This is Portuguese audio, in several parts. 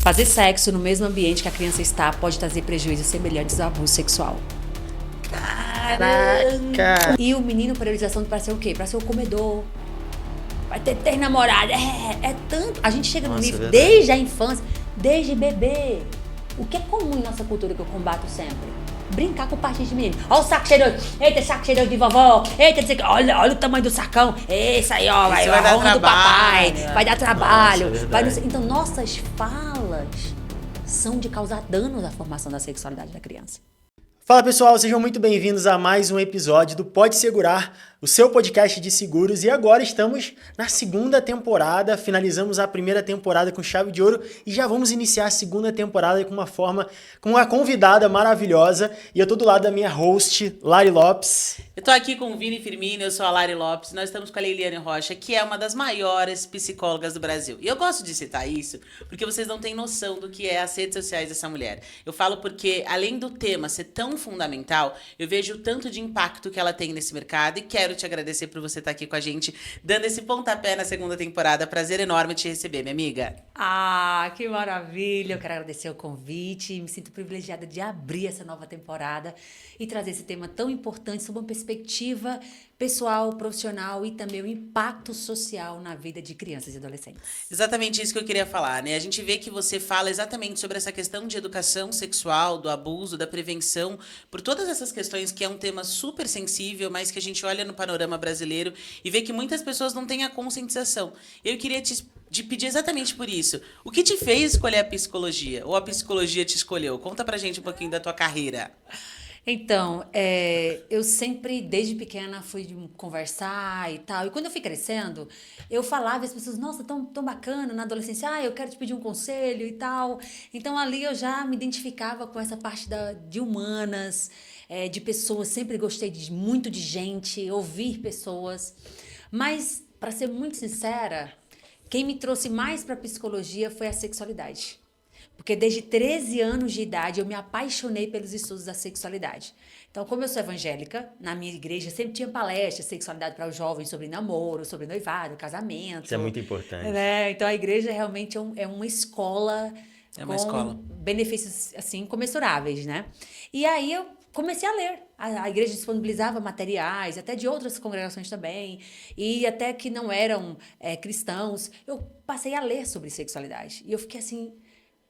Fazer sexo no mesmo ambiente que a criança está pode trazer prejuízos semelhantes ao abuso sexual. Caraca! E o menino, priorização para ser o quê? Para ser o comedor. Vai ter namorada. É tanto. A gente chega no nível, desde a infância, desde bebê. O que é comum em nossa cultura que eu combato sempre? Brincar com parte de menino. Olha o saco cheiroso. Eita, saco cheiroso de vovó. Eita, olha o tamanho do sacão. Isso aí, ó. Vai dar onda do papai. Vai dar trabalho. Nossa, Então, nossas falas são de causar dano à formação da sexualidade da criança. Fala pessoal, sejam muito bem-vindos a mais um episódio do Pode Segurar, o seu podcast de seguros. E agora estamos na segunda temporada, finalizamos a primeira temporada com chave de ouro e já vamos iniciar a segunda temporada com uma convidada maravilhosa. E eu tô do lado da minha host, Lari Lopes. Eu tô aqui com o Vini Firmino, eu sou a Lari Lopes, nós estamos com a Leiliane Rocha, que é uma das maiores psicólogas do Brasil. E eu gosto de citar isso porque vocês não têm noção do que é as redes sociais dessa mulher. Eu falo porque, além do tema ser tão fundamental, eu vejo o tanto de impacto que ela tem nesse mercado e quero te agradecer por você estar aqui com a gente, dando esse pontapé na segunda temporada. Prazer enorme te receber, minha amiga. Ah, que maravilha! Eu quero agradecer o convite, me sinto privilegiada de abrir essa nova temporada e trazer esse tema tão importante sob uma perspectiva pessoal, profissional e também o impacto social na vida de crianças e adolescentes. Exatamente isso que eu queria falar, né? A gente vê que você fala exatamente sobre essa questão de educação sexual, do abuso, da prevenção, por todas essas questões que é um tema super sensível, mas que a gente olha no panorama brasileiro e vê que muitas pessoas não têm a conscientização. Eu queria te pedir exatamente por isso. O que te fez escolher a psicologia? Ou a psicologia te escolheu? Conta pra gente um pouquinho da tua carreira. Então, eu sempre, desde pequena, fui conversar e tal. E quando eu fui crescendo, eu falava e as pessoas, nossa, tão bacana, na adolescência, eu quero te pedir um conselho e tal. Então, ali eu já me identificava com essa parte de humanas, de pessoas. Sempre gostei muito de gente, ouvir pessoas. Mas, para ser muito sincera, quem me trouxe mais para a psicologia foi a sexualidade. Porque desde 13 anos de idade eu me apaixonei pelos estudos da sexualidade. Então, como eu sou evangélica, na minha igreja sempre tinha palestras de sexualidade para os jovens sobre namoro, sobre noivado, casamento. Isso é muito importante. Então, a igreja realmente é uma escola com benefícios assim incomensuráveis, né? E aí eu comecei a ler. A igreja disponibilizava materiais, até de outras congregações também, e até que não eram cristãos. Eu passei a ler sobre sexualidade. E eu fiquei assim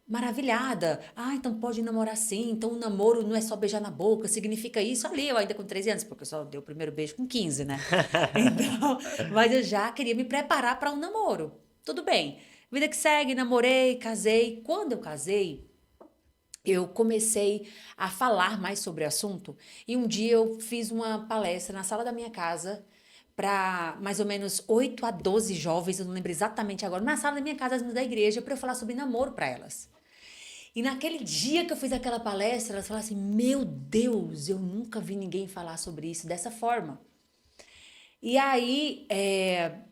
maravilhada. Então pode namorar sim. Então o namoro não é só beijar na boca, significa isso. Ali eu ainda com 13 anos, porque eu só dei o primeiro beijo com 15, né? Então, mas eu já queria me preparar para um namoro. Tudo bem. Vida que segue, namorei, casei. Quando eu casei, eu comecei a falar mais sobre o assunto e um dia eu fiz uma palestra na sala da minha casa para mais ou menos 8 a 12 jovens, eu não lembro exatamente agora, na sala da minha casa, da igreja, para eu falar sobre namoro para elas. E naquele dia que eu fiz aquela palestra, elas falaram assim, meu Deus, eu nunca vi ninguém falar sobre isso dessa forma. E aí,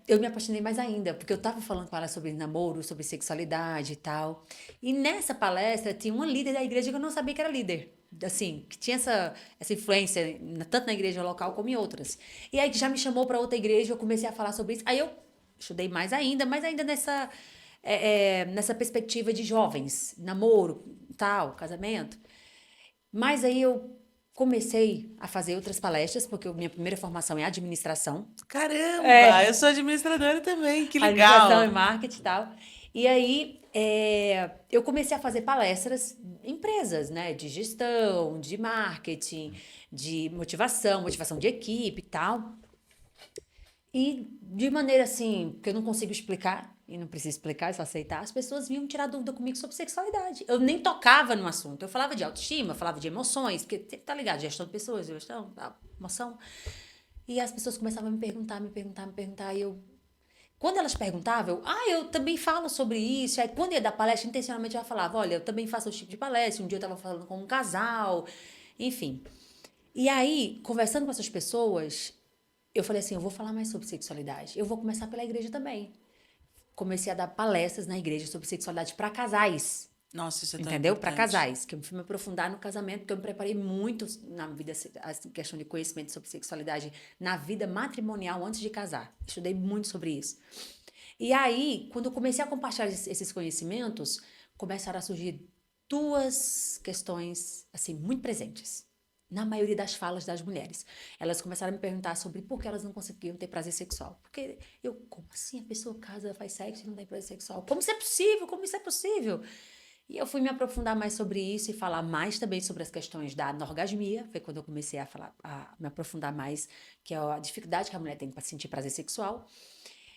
eu me apaixonei mais ainda, porque eu estava falando com ela sobre namoro, sobre sexualidade e tal. E nessa palestra tinha uma líder da igreja que eu não sabia que era líder. Assim, que tinha essa influência, tanto na igreja local como em outras. E aí já me chamou para outra igreja, eu comecei a falar sobre isso. Aí eu estudei mais ainda nessa perspectiva de jovens, namoro, tal, casamento. Mas aí eu comecei a fazer outras palestras, porque minha primeira formação é administração. Caramba, eu sou administradora também, que legal. Administração e marketing e tal. E aí eu comecei a fazer palestras em empresas, né? De gestão, de marketing, de motivação de equipe e tal. E de maneira assim, que eu não consigo explicar, e não preciso explicar, é só aceitar, as pessoas vinham tirar dúvida comigo sobre sexualidade. Eu nem tocava no assunto. Eu falava de autoestima, falava de emoções, porque tá ligado, gestão de pessoas, gestão, emoção. E as pessoas começavam a me perguntar, e eu... Quando elas perguntavam, eu também falo sobre isso. Aí quando eu ia dar palestra, intencionalmente eu falava, olha, eu também faço esse tipo de palestra. Um dia eu estava falando com um casal, enfim. E aí, conversando com essas pessoas, eu falei assim, eu vou falar mais sobre sexualidade. Eu vou começar pela igreja também. Comecei a dar palestras na igreja sobre sexualidade para casais. Nossa, isso é tão entendeu? importante. Para casais, que eu fui me aprofundar no casamento, porque eu me preparei muito na vida, a questão de conhecimento sobre sexualidade na vida matrimonial antes de casar. Estudei muito sobre isso. E aí, quando eu comecei a compartilhar esses conhecimentos, começaram a surgir duas questões, assim, muito presentes na maioria das falas das mulheres. Elas começaram a me perguntar sobre por que elas não conseguiam ter prazer sexual. Porque como assim a pessoa casa, faz sexo e não tem prazer sexual? Como isso é possível? Como isso é possível? E eu fui me aprofundar mais sobre isso e falar mais também sobre as questões da anorgasmia. Foi quando eu comecei a me aprofundar mais, que é a dificuldade que a mulher tem para sentir prazer sexual.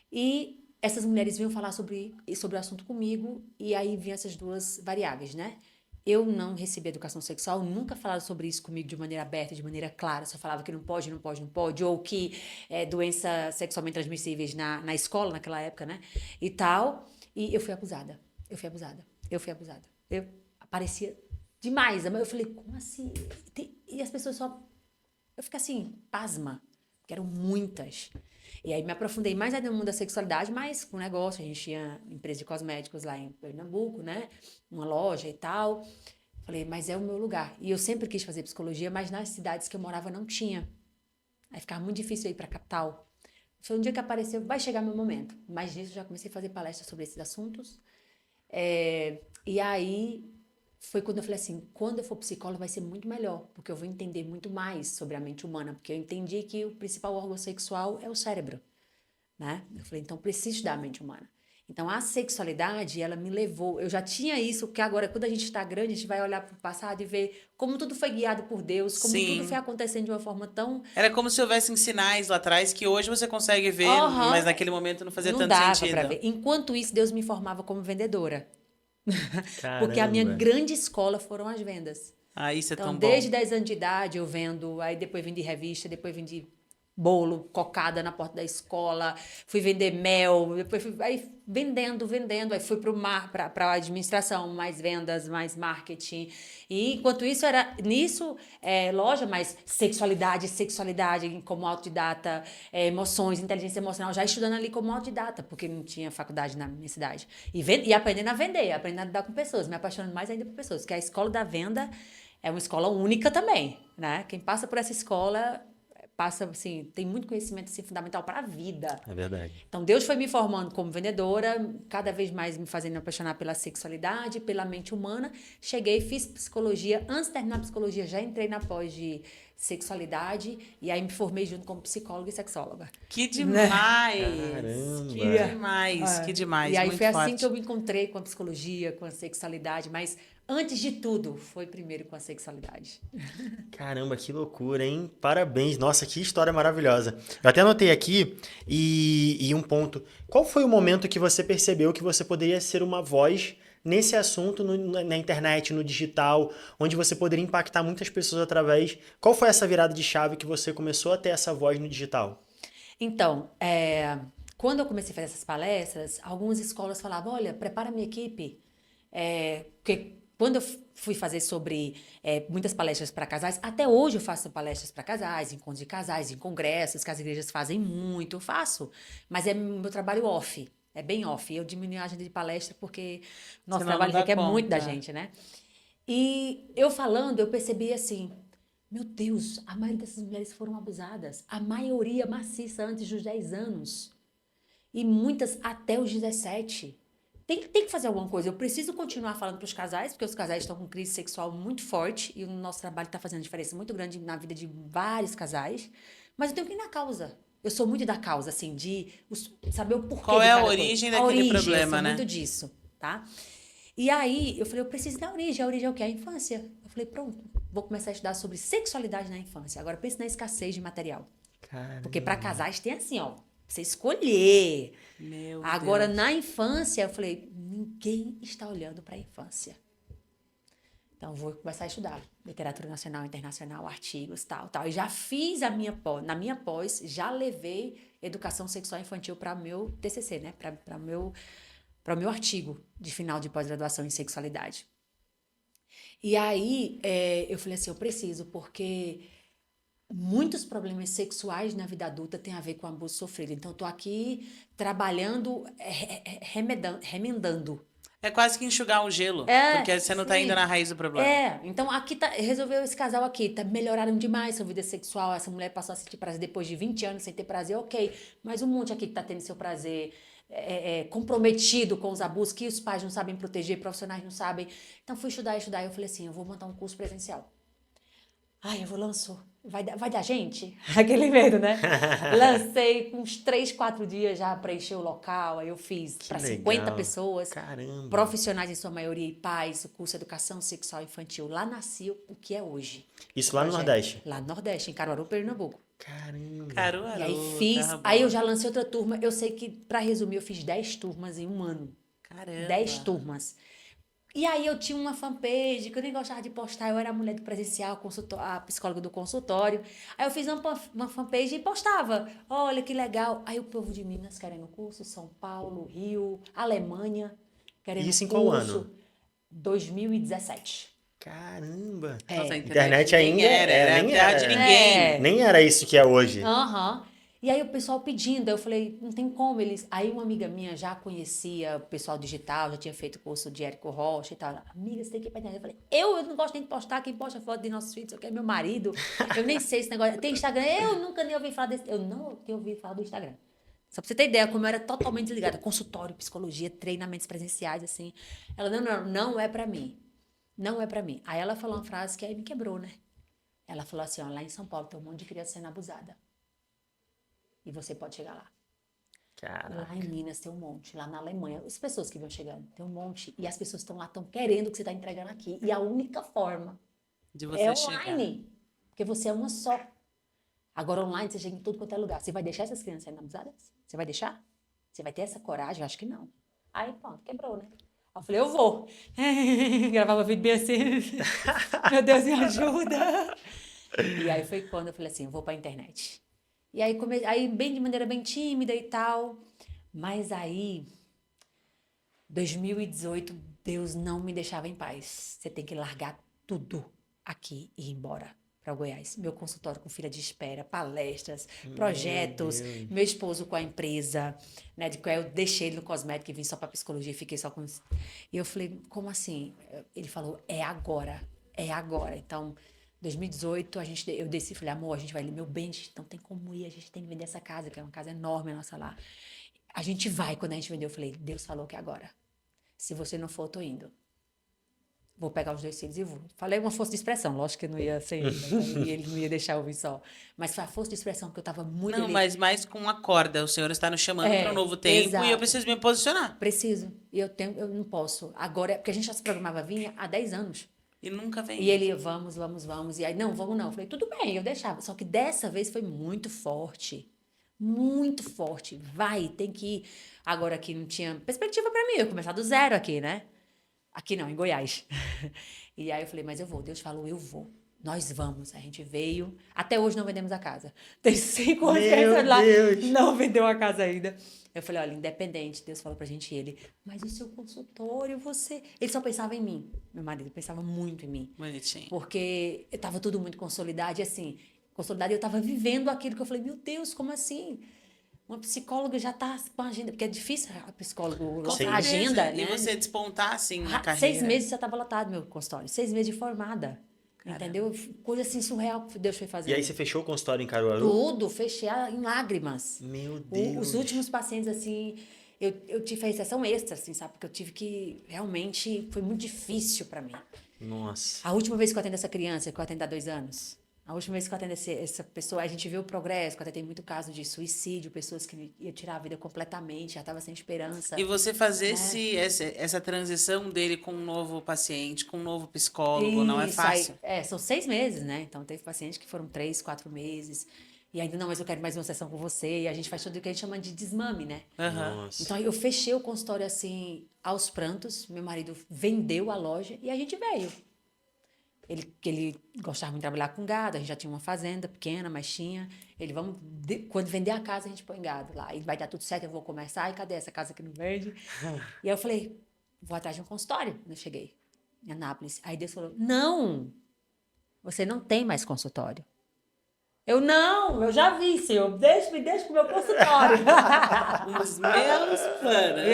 E essas mulheres vinham falar sobre o assunto comigo, e aí vinham essas duas variáveis, né? Eu não recebi educação sexual, nunca falaram sobre isso comigo de maneira aberta, de maneira clara. Só falava que não pode, não pode, não pode. Ou que doenças sexualmente transmissíveis na escola, naquela época, né? E tal. E eu fui abusada. Eu fui abusada. Eu fui abusada. Eu aparecia demais. Eu falei, como assim? E as pessoas só... Eu fiquei assim, pasma. Porque eram muitas. E aí me aprofundei mais ainda no mundo da sexualidade, mas com negócio. A gente tinha empresa de cosméticos lá em Pernambuco, né? Uma loja e tal. Falei, mas é o meu lugar. E eu sempre quis fazer psicologia, mas nas cidades que eu morava não tinha. Aí ficava muito difícil ir para a capital. Foi um dia que apareceu, vai chegar meu momento. Mas nisso eu já comecei a fazer palestras sobre esses assuntos. E aí foi quando eu falei assim, quando eu for psicóloga vai ser muito melhor, porque eu vou entender muito mais sobre a mente humana, porque eu entendi que o principal órgão sexual é o cérebro, né? Eu falei, então preciso estudar a mente humana. Então a sexualidade, ela me levou, eu já tinha isso, que agora quando a gente está grande, a gente vai olhar para o passado e ver como tudo foi guiado por Deus, como tudo foi acontecendo de uma forma tão... Era como se houvessem sinais lá atrás que hoje você consegue ver, mas naquele momento não fazia não tanto dava sentido. para ver. Enquanto isso, Deus me formava como vendedora. Porque a minha Caramba. grande escola foram as vendas. Ah, isso é Então, tão desde bom. 10 anos de idade eu vendo, aí depois vendi revista, depois vendi bolo, cocada na porta da escola, fui vender mel, depois fui aí vendendo, aí fui para a administração, mais vendas, mais marketing. E enquanto isso era nisso, loja, mais sexualidade como autodidata, emoções, inteligência emocional, já estudando ali como autodidata, porque não tinha faculdade na minha cidade. E aprendendo a vender, aprendendo a lidar com pessoas, me apaixonando mais ainda por pessoas, porque a escola da venda é uma escola única também, né? Quem passa por essa escola passa, assim, tem muito conhecimento assim, fundamental para a vida. É verdade. Então, Deus foi me formando como vendedora, cada vez mais me fazendo apaixonar pela sexualidade, pela mente humana. Cheguei, fiz psicologia. Antes de terminar a psicologia, já entrei na pós de sexualidade e aí me formei junto como psicóloga e sexóloga. Que demais! Caramba! Que demais, que demais, E aí muito foi forte. assim que eu me encontrei com a psicologia, com a sexualidade, mas antes de tudo, foi primeiro com a sexualidade. Caramba, que loucura, hein? Parabéns. Nossa, que história maravilhosa. Eu até anotei aqui e um ponto. Qual foi o momento que você percebeu que você poderia ser uma voz nesse assunto na internet, no digital, onde você poderia impactar muitas pessoas através... Qual foi essa virada de chave que você começou a ter essa voz no digital? Então, quando eu comecei a fazer essas palestras, algumas escolas falavam, olha, prepara a minha equipe, porque quando eu fui fazer sobre muitas palestras para casais, até hoje eu faço palestras para casais, encontros de casais, em congressos, que as igrejas fazem muito, eu faço, mas é meu trabalho off, é bem off, eu diminui a agenda de palestra porque nosso Senão não trabalho dá requer muito da conta. gente, né? E eu falando, eu percebi assim, meu Deus, a maioria dessas mulheres foram abusadas, a maioria maciça antes dos 10 anos e muitas até os 17. Tem que fazer alguma coisa. Eu preciso continuar falando para os casais, porque os casais estão com crise sexual muito forte e o nosso trabalho está fazendo diferença muito grande na vida de vários casais. Mas eu tenho que ir na causa. Eu sou muito da causa, assim, de saber o porquê Qual de é a cada origem coisa. daquele Eu problema, sou né? muito disso, tá? E aí eu falei, eu preciso da origem. A origem é o quê? A infância. Eu falei, pronto, vou começar a estudar sobre sexualidade na infância. Agora pense na escassez de material. Caramba. Porque para casais tem assim, ó, você escolher. Meu Agora, Deus. na infância, eu falei, ninguém está olhando para a infância. Então, vou começar a estudar literatura nacional, internacional, artigos, tal. E já fiz na minha pós, já levei educação sexual infantil para meu TCC, né? Para o meu artigo de final de pós-graduação em sexualidade. E aí, eu falei assim, eu preciso, porque muitos problemas sexuais na vida adulta têm a ver com abuso sofrido. Então, eu tô aqui trabalhando, remendando. É quase que enxugar o gelo, porque você não tá Sim. indo na raiz do problema. Então aqui resolveu esse casal aqui, melhoraram demais sua vida sexual, essa mulher passou a sentir prazer depois de 20 anos sem ter prazer, ok, mas um monte aqui que tá tendo seu prazer comprometido com os abusos, que os pais não sabem proteger, profissionais não sabem. Então, fui estudar. Eu falei assim, eu vou montar um curso presencial. Ai, eu vou lançar. Vai dar gente? Aquele medo, né? Lancei com uns 3, 4 dias já preenchi o local. Aí eu fiz para 50 pessoas. Caramba. Profissionais em sua maioria e pais. O curso de Educação Sexual Infantil. Lá nasceu o que é hoje. Isso lá no Nordeste? Lá no Nordeste, em Caruaru, Pernambuco. Caramba. Caruaru. E aí fiz. Aí eu já lancei outra turma. Eu sei que, para resumir, eu fiz 10 turmas em um ano. Caramba. 10 turmas. E aí eu tinha uma fanpage que eu nem gostava de postar, eu era a mulher do presencial, a psicóloga do consultório. Aí eu fiz uma fanpage e postava. Olha que legal. Aí o povo de Minas querendo curso, São Paulo, Rio, Alemanha, querendo curso. Isso em qual ano? 2017. Caramba. Nossa, a internet ainda nem era nem terra de ninguém. Nem era isso que é hoje. Aham. E aí o pessoal pedindo, aí eu falei, não tem como eles... Aí uma amiga minha já conhecia o pessoal digital, já tinha feito curso de Érico Rocha e tal. Ela, amiga, você tem que ir pra internet. Eu falei, eu não gosto nem de postar, quem posta foto de nossos filhos, eu quero meu marido. Eu nem sei esse negócio. Tem Instagram? Eu nunca nem ouvi falar desse... Eu não tinha ouvido falar do Instagram. Só pra você ter ideia, como eu era totalmente desligada. Consultório, psicologia, treinamentos presenciais, assim. Ela, não é pra mim. Não é pra mim. Aí ela falou uma frase que aí me quebrou, né? Ela falou assim, ó, lá em São Paulo tem um monte de criança sendo abusada. E você pode chegar lá. Caraca. Lá em Minas tem um monte. Lá na Alemanha, as pessoas que vão chegando, tem um monte. E as pessoas estão lá, estão querendo o que você está entregando aqui. E a única forma De você é chegar. online. Porque você é uma só. Agora online você chega em tudo quanto é lugar. Você vai deixar essas crianças sendo abusadas? Você vai deixar? Você vai ter essa coragem? Eu acho que não. Aí pronto, quebrou, né? Aí eu falei, eu vou. Gravava vídeo bem assim. Meu Deus, me ajuda. E aí foi quando eu falei assim, eu vou pra internet. E aí, de maneira bem tímida e tal. Mas aí, 2018, Deus não me deixava em paz. Você tem que largar tudo aqui e ir embora para Goiás. Meu consultório com fila de espera, palestras, projetos, meu esposo com a empresa, né, de qual eu deixei ele no cosmético e vim só para psicologia e fiquei só com isso. E eu falei, como assim? Ele falou, é agora. Então, 2018, eu desci e falei, amor, a gente vai ali, meu bem, a gente não tem como ir, a gente tem que vender essa casa, que é uma casa enorme, a nossa lá. A gente vai, quando a gente vendeu, eu falei, Deus falou que é agora. Se você não for, eu tô indo. Vou pegar os 2 filhos e vou. Falei uma força de expressão, lógico que não ia ser ele, e ele não ia deixar eu vir só. Mas foi a força de expressão que eu tava muito... Não, mas mais com uma corda, o Senhor está nos chamando para um novo tempo exato. E eu preciso me posicionar. Preciso, e eu não posso. Agora, porque a gente já se programava vir há 10 anos. E nunca vem. E ele, vamos. E aí, não, vamos não. Eu falei, tudo bem, eu deixava. Só que dessa vez foi muito forte. Muito forte. Vai, tem que ir. Agora aqui não tinha perspectiva pra mim. Eu ia começar do zero aqui, né? Aqui não, em Goiás. E aí eu falei, mas eu vou. Deus falou, eu vou. Nós vamos. A gente veio. Até hoje não vendemos a casa. Tem 5 anos que a gente lá não vendeu a casa ainda. Eu falei, olha, independente, Deus falou pra gente, mas o seu consultório, você... Ele só pensava em mim, meu marido, pensava muito em mim. Bonitinho. Porque eu tava tudo muito consolidado, e assim, consolidado, e eu tava vivendo aquilo que eu falei, meu Deus, como assim? Uma psicóloga já tá com a agenda, porque é difícil a psicóloga, a agenda, né? E você despontar, assim, na carreira. 6 meses já tava lotado meu consultório, 6 meses de formada. Caramba. Entendeu? Coisa assim surreal que Deus foi fazendo. E aí você fechou o consultório em Caruaru? Tudo, fechei em lágrimas. Meu Deus. Os últimos pacientes, assim, eu tive a exceção extra, assim, sabe? Porque eu tive que, realmente, foi muito difícil pra mim. Nossa. A última vez que eu atendo essa criança, que eu atendo há 2 anos, a última vez que eu atendo essa pessoa, a gente vê o progresso, que eu atendei muito caso de suicídio, pessoas que iam tirar a vida completamente, já estava sem esperança. E você fazer essa transição dele com um novo paciente, com um novo psicólogo, não é fácil? São 6 meses, né? Então, teve pacientes que foram 3, 4 meses. E ainda, não, mas eu quero mais uma sessão com você. E a gente faz tudo o que a gente chama de desmame, né? Nossa. Então, eu fechei o consultório, assim, aos prantos. Meu marido vendeu a loja e a gente veio. Ele gostava muito de trabalhar com gado, a gente já tinha uma fazenda pequena, mas tinha. Ele, quando vender a casa, a gente põe gado lá. E vai dar tudo certo, eu vou começar. E cadê essa casa que não vende? E aí eu falei, vou atrás de um consultório. Eu cheguei em Anápolis. Aí Deus falou, não, você não tem mais consultório. Eu já vi, senhor, me deixa com o meu consultório. Os meus planos.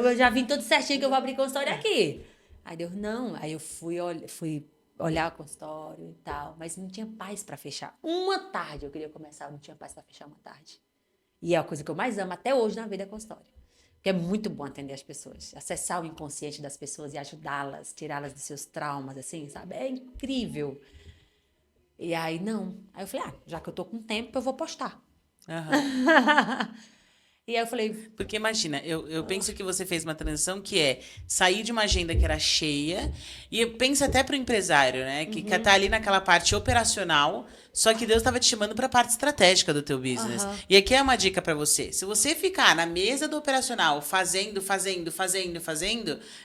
Eu já vi tudo certinho que eu vou abrir consultório aqui. Aí Deus, não. Aí eu fui olhar o consultório e tal, mas não tinha paz para fechar. Uma tarde eu queria começar, eu não tinha paz para fechar uma tarde. E é a coisa que eu mais amo até hoje na vida é consultório. Porque é muito bom atender as pessoas, acessar o inconsciente das pessoas e ajudá-las, tirá-las dos seus traumas, assim, sabe? É incrível. E aí, não. Aí eu falei, já que eu tô com tempo, eu vou postar. E aí eu falei... Porque imagina, eu penso que você fez uma transição que é sair de uma agenda que era cheia e pensa até pro empresário, né? Que tá ali naquela parte operacional, só que Deus estava te chamando para a parte estratégica do teu business. E aqui é uma dica para você. Se você ficar na mesa do operacional fazendo,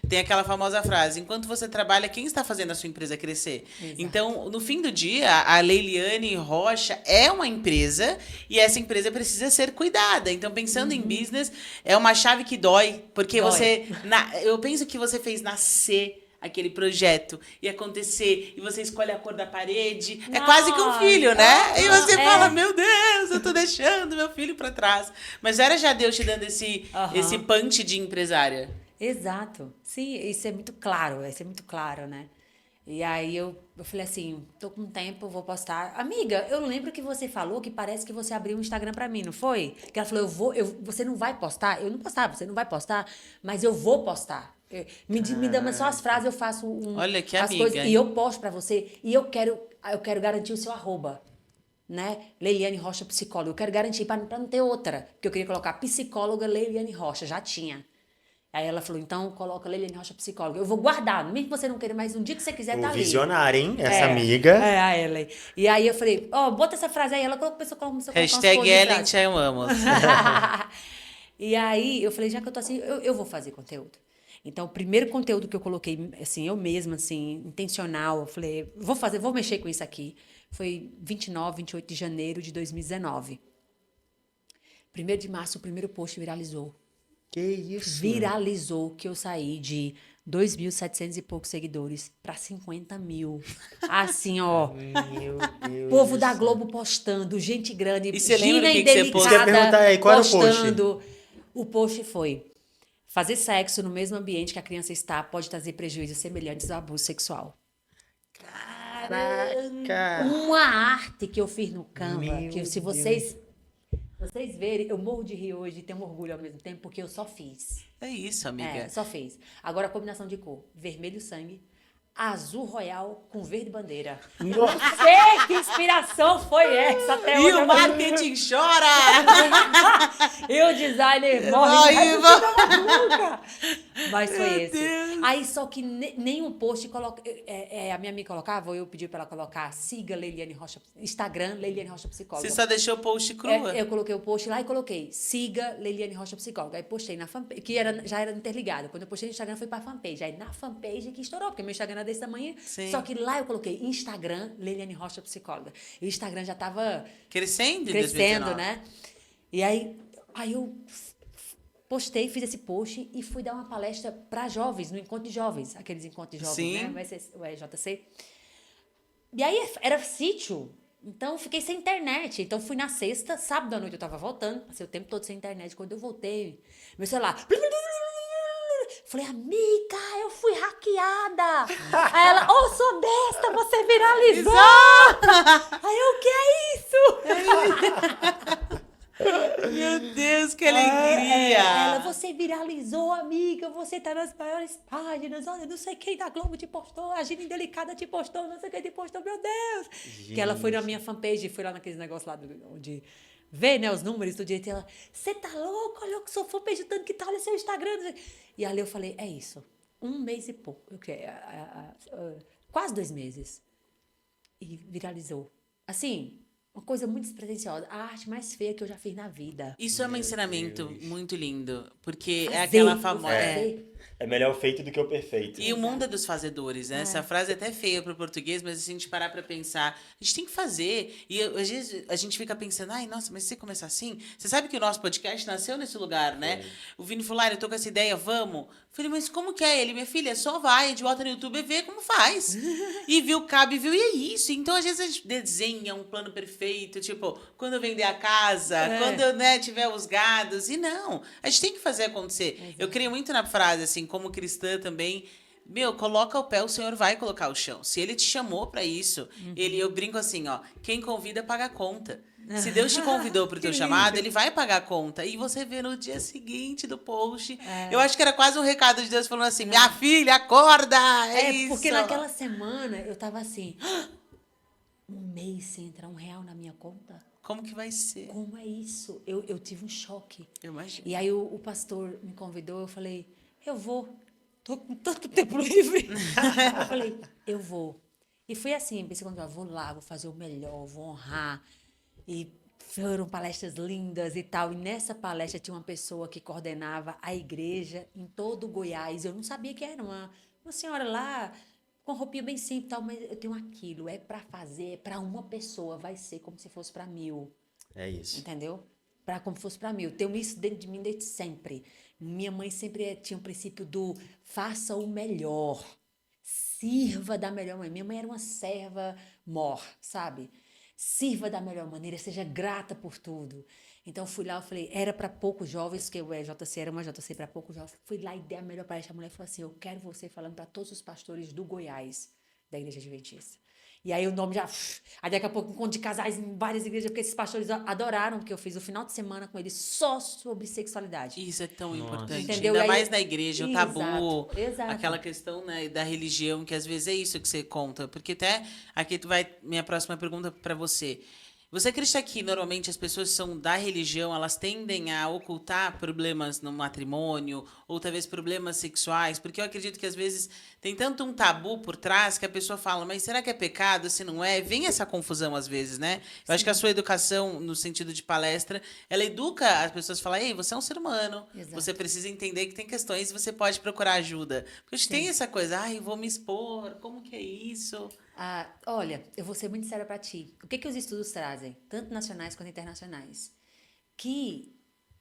tem aquela famosa frase, enquanto você trabalha, quem está fazendo a sua empresa crescer? Exato. Então, no fim do dia, a Leiliane Rocha é uma empresa e essa empresa precisa ser cuidada. Então, pensando em business, é uma chave que dói, porque eu penso que você fez nascer aquele projeto e acontecer, e você escolhe a cor da parede. Nossa, é quase que um filho, né? E você fala, meu Deus, eu tô deixando meu filho pra trás. Mas era já Deus te dando esse punch de empresária. Exato. Sim, isso é muito claro, né? E aí eu falei assim, tô com tempo, vou postar. Amiga, eu lembro que você falou que parece que você abriu um Instagram pra mim, não foi? Que ela falou, você não vai postar? Eu não postava, você não vai postar, mas eu vou postar. Me dá só as frases, eu faço Olha que as amiga, coisas e eu posto pra você. E eu quero garantir o seu arroba, né? Leiliane Rocha Psicóloga. Eu quero garantir pra não ter outra. Porque eu queria colocar psicóloga Leiliane Rocha, já tinha. Aí ela falou, então coloca Leiliane Rocha Psicóloga. Eu vou guardar, mesmo que você não queira, mas um dia que você quiser, tá ali. Visionária, hein? Essa amiga. É, a Ellen. E aí eu falei, bota essa frase aí. Ela começou a colocar Hashtag Ellen te amamos. E aí eu falei, já que eu tô assim, eu vou fazer conteúdo. Então, o primeiro conteúdo que eu coloquei, assim, eu mesma, assim, intencional, eu falei, vou mexer com isso aqui. Foi 28 de janeiro de 2019. 1º de março, o primeiro post viralizou. Que isso? Viralizou que eu saí de 2.700 e poucos seguidores para 50 mil. Assim, ó. Meu Deus. Povo da Globo postando, gente grande, e você Gina lembra e que você Delicada você ia perguntar aí, qual postando. era o post? O post foi: fazer sexo no mesmo ambiente que a criança está pode trazer prejuízos semelhantes ao abuso sexual. Caraca! Uma arte que eu fiz no Canva, Meu que se vocês verem, eu morro de rir hoje e tenho orgulho ao mesmo tempo, porque eu só fiz. É isso, amiga. Só fiz. Agora a combinação de cor: vermelho sangue, azul royal com verde bandeira. Nossa. Não sei que inspiração foi essa até hoje. E o marketing chora! E o designer morre. Mas foi esse. Deus. Aí só que nenhum post coloca. A minha amiga colocava, ou eu pedi pra ela colocar, siga Leiliane Rocha, Instagram, Leiliane Rocha Psicóloga. Você só deixou o post crua? Eu coloquei o post lá e coloquei, siga Leiliane Rocha Psicóloga. Aí postei na fanpage, que já era interligada. Quando eu postei no Instagram foi pra fanpage. Aí na fanpage que estourou, porque meu Instagram era desse tamanho. Sim. Só que lá eu coloquei Instagram, Leiliane Rocha Psicóloga. E o Instagram já tava Crescendo, né? E aí eu postei, fiz esse post e fui dar uma palestra para jovens, no Encontro de Jovens, aqueles encontros de jovens, Sim. né? Vai ser o EJC. E aí era sítio, então fiquei sem internet. Então fui na sexta, sábado à noite eu tava voltando, passei o tempo todo sem internet. Quando eu voltei, meu celular... Falei, amiga, eu fui hackeada. Aí ela, sua besta, você viralizou. Aí eu, o que é isso? Meu Deus, que alegria! Ela, você viralizou, amiga, você tá nas maiores páginas, olha, não sei quem da Globo te postou, a Gina Indelicada te postou, não sei quem te postou, meu Deus! Gente. Que ela foi na minha fanpage, foi lá naqueles negócios lá onde vê, né, os números do direito, e ela, você tá louco? Olha o que sou fanpage, tanto que tá, olha seu Instagram. E ali eu falei, é isso, 1 mês e pouco, quase 2 meses. E viralizou. Assim... Uma coisa muito despretensiosa. A arte mais feia que eu já fiz na vida. Isso é um ensinamento muito lindo. Porque fazer, é aquela famosa... É melhor feito do que o perfeito. E o mundo é dos fazedores, né? Essa frase é até feia para o português, mas se a gente parar para pensar, a gente tem que fazer. E às vezes a gente fica pensando, ai, nossa, mas se você começar assim... Você sabe que o nosso podcast nasceu nesse lugar, né? O Vini falou, eu tô com essa ideia, vamos. Eu falei, mas como que é? Ele, minha filha, só vai, de volta no YouTube e vê como faz. E viu, cabe, viu, e é isso. Então, às vezes, a gente desenha um plano perfeito, tipo, quando eu vender a casa, quando eu tiver os gados. E não, a gente tem que fazer acontecer. Eu creio muito na frase, assim, como cristã também, coloca o pé, o Senhor vai colocar o chão. Se ele te chamou para isso, eu brinco assim, ó, quem convida paga a conta. Se Deus te convidou para o teu chamado, ele vai pagar a conta. E você vê no dia seguinte do post. Eu acho que era quase um recado de Deus falando assim, minha filha, acorda! É isso. Porque naquela semana eu tava assim, um mês sem entrar R$1 na minha conta. Como que vai ser? Como é isso? Eu tive um choque. Eu imagino. E aí o pastor me convidou, eu falei, eu vou. Tô com tanto tempo livre. Eu falei, eu vou. E foi assim, pensei quando eu vou lá, vou fazer o melhor, vou honrar. E foram palestras lindas e tal. E nessa palestra tinha uma pessoa que coordenava a igreja em todo o Goiás. Eu não sabia que era uma senhora lá, com roupinha bem simples e tal, mas eu tenho aquilo, é para fazer, é para uma pessoa, vai ser como se fosse para 1000. É isso. Entendeu? Para como se fosse para 1000. Tenho isso dentro de mim desde sempre. Minha mãe sempre tinha o princípio do faça o melhor. Sirva da melhor maneira. Minha mãe era uma serva mor, sabe? Sirva da melhor maneira, seja grata por tudo. Então, fui lá, eu falei, era para poucos jovens, que o JC era uma JC para poucos jovens. Fui lá e dei a melhor palestra. A mulher falou assim, eu quero você falando para todos os pastores do Goiás, da Igreja Adventista. E aí o nome já... Aí daqui a pouco, encontro de casais em várias igrejas, porque esses pastores adoraram, porque eu fiz o final de semana com eles só sobre sexualidade. Isso é tão importante. Entendeu? Ainda Aí, mais na igreja, o tabu, exato. aquela questão, né, da religião, que às vezes é isso que você conta. Porque até aqui minha próxima pergunta para você. Você acredita que normalmente as pessoas que são da religião, elas tendem a ocultar problemas no matrimônio ou talvez problemas sexuais? Porque eu acredito que às vezes tem tanto um tabu por trás que a pessoa fala, mas será que é pecado? Se não é, vem essa confusão às vezes, né? Eu acho que a sua educação, no sentido de palestra, ela educa as pessoas a falar, ei, você é um ser humano, Exato. você precisa entender que tem questões e você pode procurar ajuda. Porque a gente tem essa coisa, ai, eu vou me expor, como que é isso? Olha, eu vou ser muito séria para ti. O que os estudos trazem, tanto nacionais quanto internacionais? Que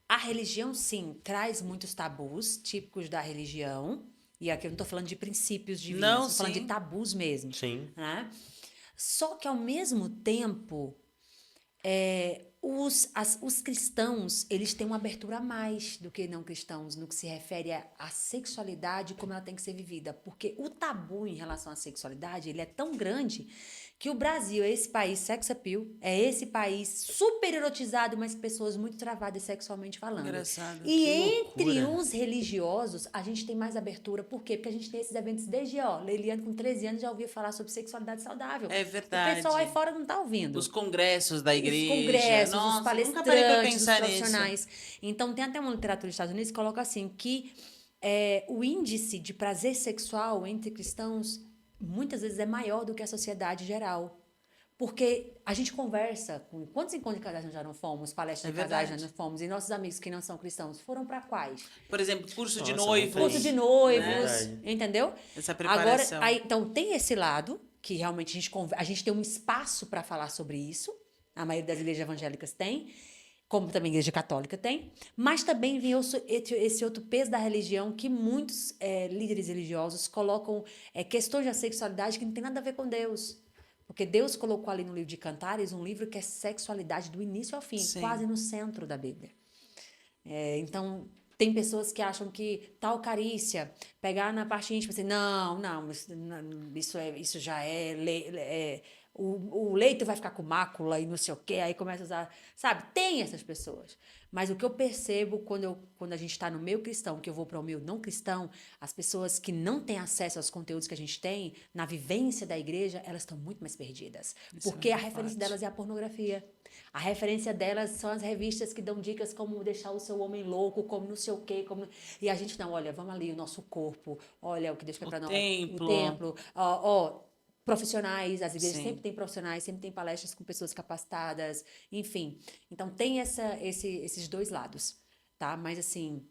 a religião, sim, traz muitos tabus típicos da religião. E aqui eu não estou falando de princípios divinos, estou falando de tabus mesmo. Sim. Né? Só que, ao mesmo tempo, os cristãos, eles têm uma abertura a mais do que não cristãos no que se refere à sexualidade, como ela tem que ser vivida. Porque o tabu em relação à sexualidade, ele é tão grande que o Brasil é esse país sex appeal, é esse país super erotizado, mas pessoas muito travadas sexualmente falando. Engraçado. E entre os religiosos, a gente tem mais abertura. Por quê? Porque a gente tem esses eventos desde, Leiliane com 13 anos já ouvia falar sobre sexualidade saudável. É verdade. O pessoal aí fora não tá ouvindo. Os congressos da igreja. Os congressos, nossa, os palestrantes, os profissionais. Então, tem até uma literatura dos Estados Unidos que coloca assim, que o índice de prazer sexual entre cristãos muitas vezes é maior do que a sociedade geral. Porque a gente conversa com... Quantos encontros de casais nós já não fomos? Palestras de casais já não fomos? E nossos amigos que não são cristãos foram para quais? Por exemplo, curso de noivos. Curso de noivos, entendeu? Essa preparação. Agora, então, tem esse lado, que realmente a gente tem um espaço para falar sobre isso. A maioria das igrejas evangélicas tem, como também a igreja católica tem. Mas também vem esse outro peso da religião que muitos líderes religiosos colocam questões da sexualidade que não tem nada a ver com Deus. Porque Deus colocou ali no livro de Cantares um livro que é sexualidade do início ao fim, quase no centro da Bíblia. Então, tem pessoas que acham que tal carícia, pegar na parte íntima, assim, não, isso já o leito vai ficar com mácula e não sei o quê, aí começa a usar, sabe? Tem essas pessoas. Mas o que eu percebo quando a gente está no meio cristão, que eu vou para o meio não cristão, as pessoas que não têm acesso aos conteúdos que a gente tem, na vivência da igreja, elas estão muito mais perdidas. Porque a referência delas é a pornografia. A referência delas são as revistas que dão dicas como deixar o seu homem louco, como não sei o quê. E a gente não, olha, vamos ali, o nosso corpo, olha o que Deus quer para nós. O templo. Profissionais, as igrejas sempre têm profissionais, sempre tem palestras com pessoas capacitadas, enfim. Então, tem esses dois lados, tá? Mas, assim,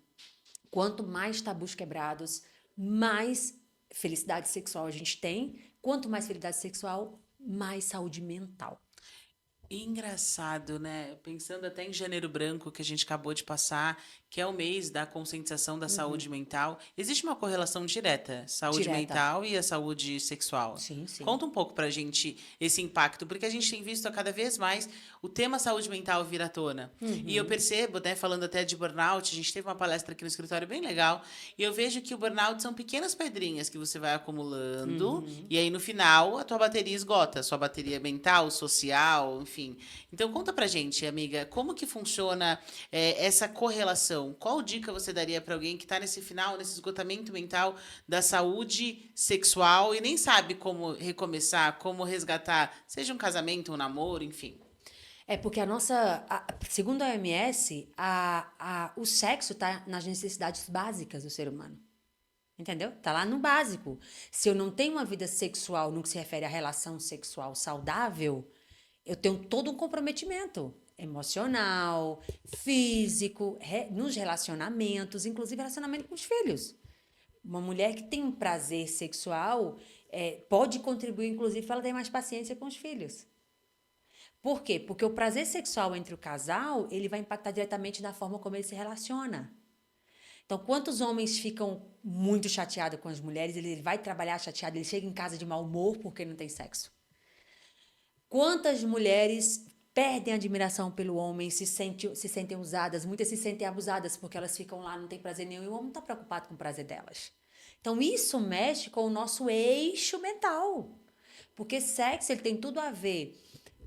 quanto mais tabus quebrados, mais felicidade sexual a gente tem. Quanto mais felicidade sexual, mais saúde mental. Engraçado, né? Pensando até em Janeiro Branco, que a gente acabou de passar, que é o mês da conscientização da saúde mental, existe uma correlação direta, saúde Direta. mental e a saúde sexual. Sim, sim. Conta um pouco pra gente esse impacto, porque a gente tem visto a cada vez mais o tema saúde mental vir à tona. E eu percebo, né, falando até de burnout, a gente teve uma palestra aqui no escritório bem legal, e eu vejo que o burnout são pequenas pedrinhas que você vai acumulando, e aí no final a tua bateria esgota, a sua bateria mental, social, enfim. Então conta pra gente, amiga, como que funciona essa correlação? Qual dica você daria pra alguém que tá nesse final, nesse esgotamento mental da saúde sexual e nem sabe como recomeçar, como resgatar, seja um casamento, um namoro, enfim. É porque segundo a OMS, o sexo está nas necessidades básicas do ser humano. Entendeu? Tá lá no básico. Se eu não tenho uma vida sexual no que se refere à relação sexual saudável, eu tenho todo um comprometimento emocional, físico, nos relacionamentos, inclusive relacionamento com os filhos. Uma mulher que tem um prazer sexual pode contribuir, inclusive, para ela ter mais paciência com os filhos. Por quê? Porque o prazer sexual entre o casal, ele vai impactar diretamente na forma como ele se relaciona. Então, quantos homens ficam muito chateados com as mulheres, ele vai trabalhar chateado, ele chega em casa de mau humor porque não tem sexo. Quantas mulheres perdem a admiração pelo homem, se sentem usadas, muitas se sentem abusadas porque elas ficam lá, não tem prazer nenhum, e o homem não está preocupado com o prazer delas. Então, isso mexe com o nosso eixo mental. Porque sexo ele tem tudo a ver.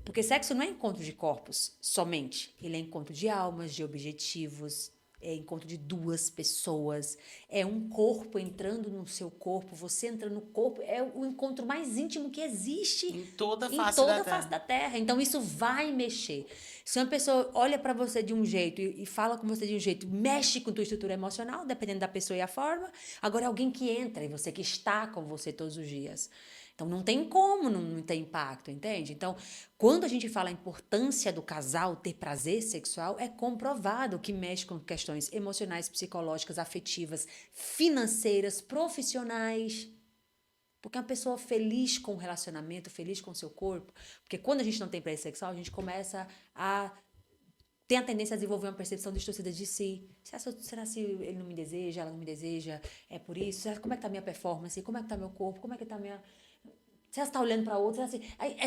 Porque sexo não é encontro de corpos somente. Ele é encontro de almas, de objetivos, é encontro de duas pessoas. É um corpo entrando no seu corpo, você entrando no corpo. É o encontro mais íntimo que existe Em toda a em face toda da a face Terra. da Terra. Então isso vai mexer. Se uma pessoa olha para você de um jeito e fala com você de um jeito, mexe com tua estrutura emocional, dependendo da pessoa e a forma. Agora é alguém que entra e você que está com você todos os dias. Então não tem como não ter impacto, entende? Então, quando a gente fala a importância do casal ter prazer sexual, é comprovado que mexe com questões emocionais, psicológicas, afetivas, financeiras, profissionais. Porque uma pessoa feliz com o relacionamento, feliz com o seu corpo, porque quando a gente não tem prazer sexual, a gente começa a ter a tendência a desenvolver uma percepção distorcida de si. Será se ele não me deseja, ela não me deseja? É por isso? Como é que tá a minha performance? Como é que tá meu corpo? Como é que tá a minha... Você está olhando para outra, assim,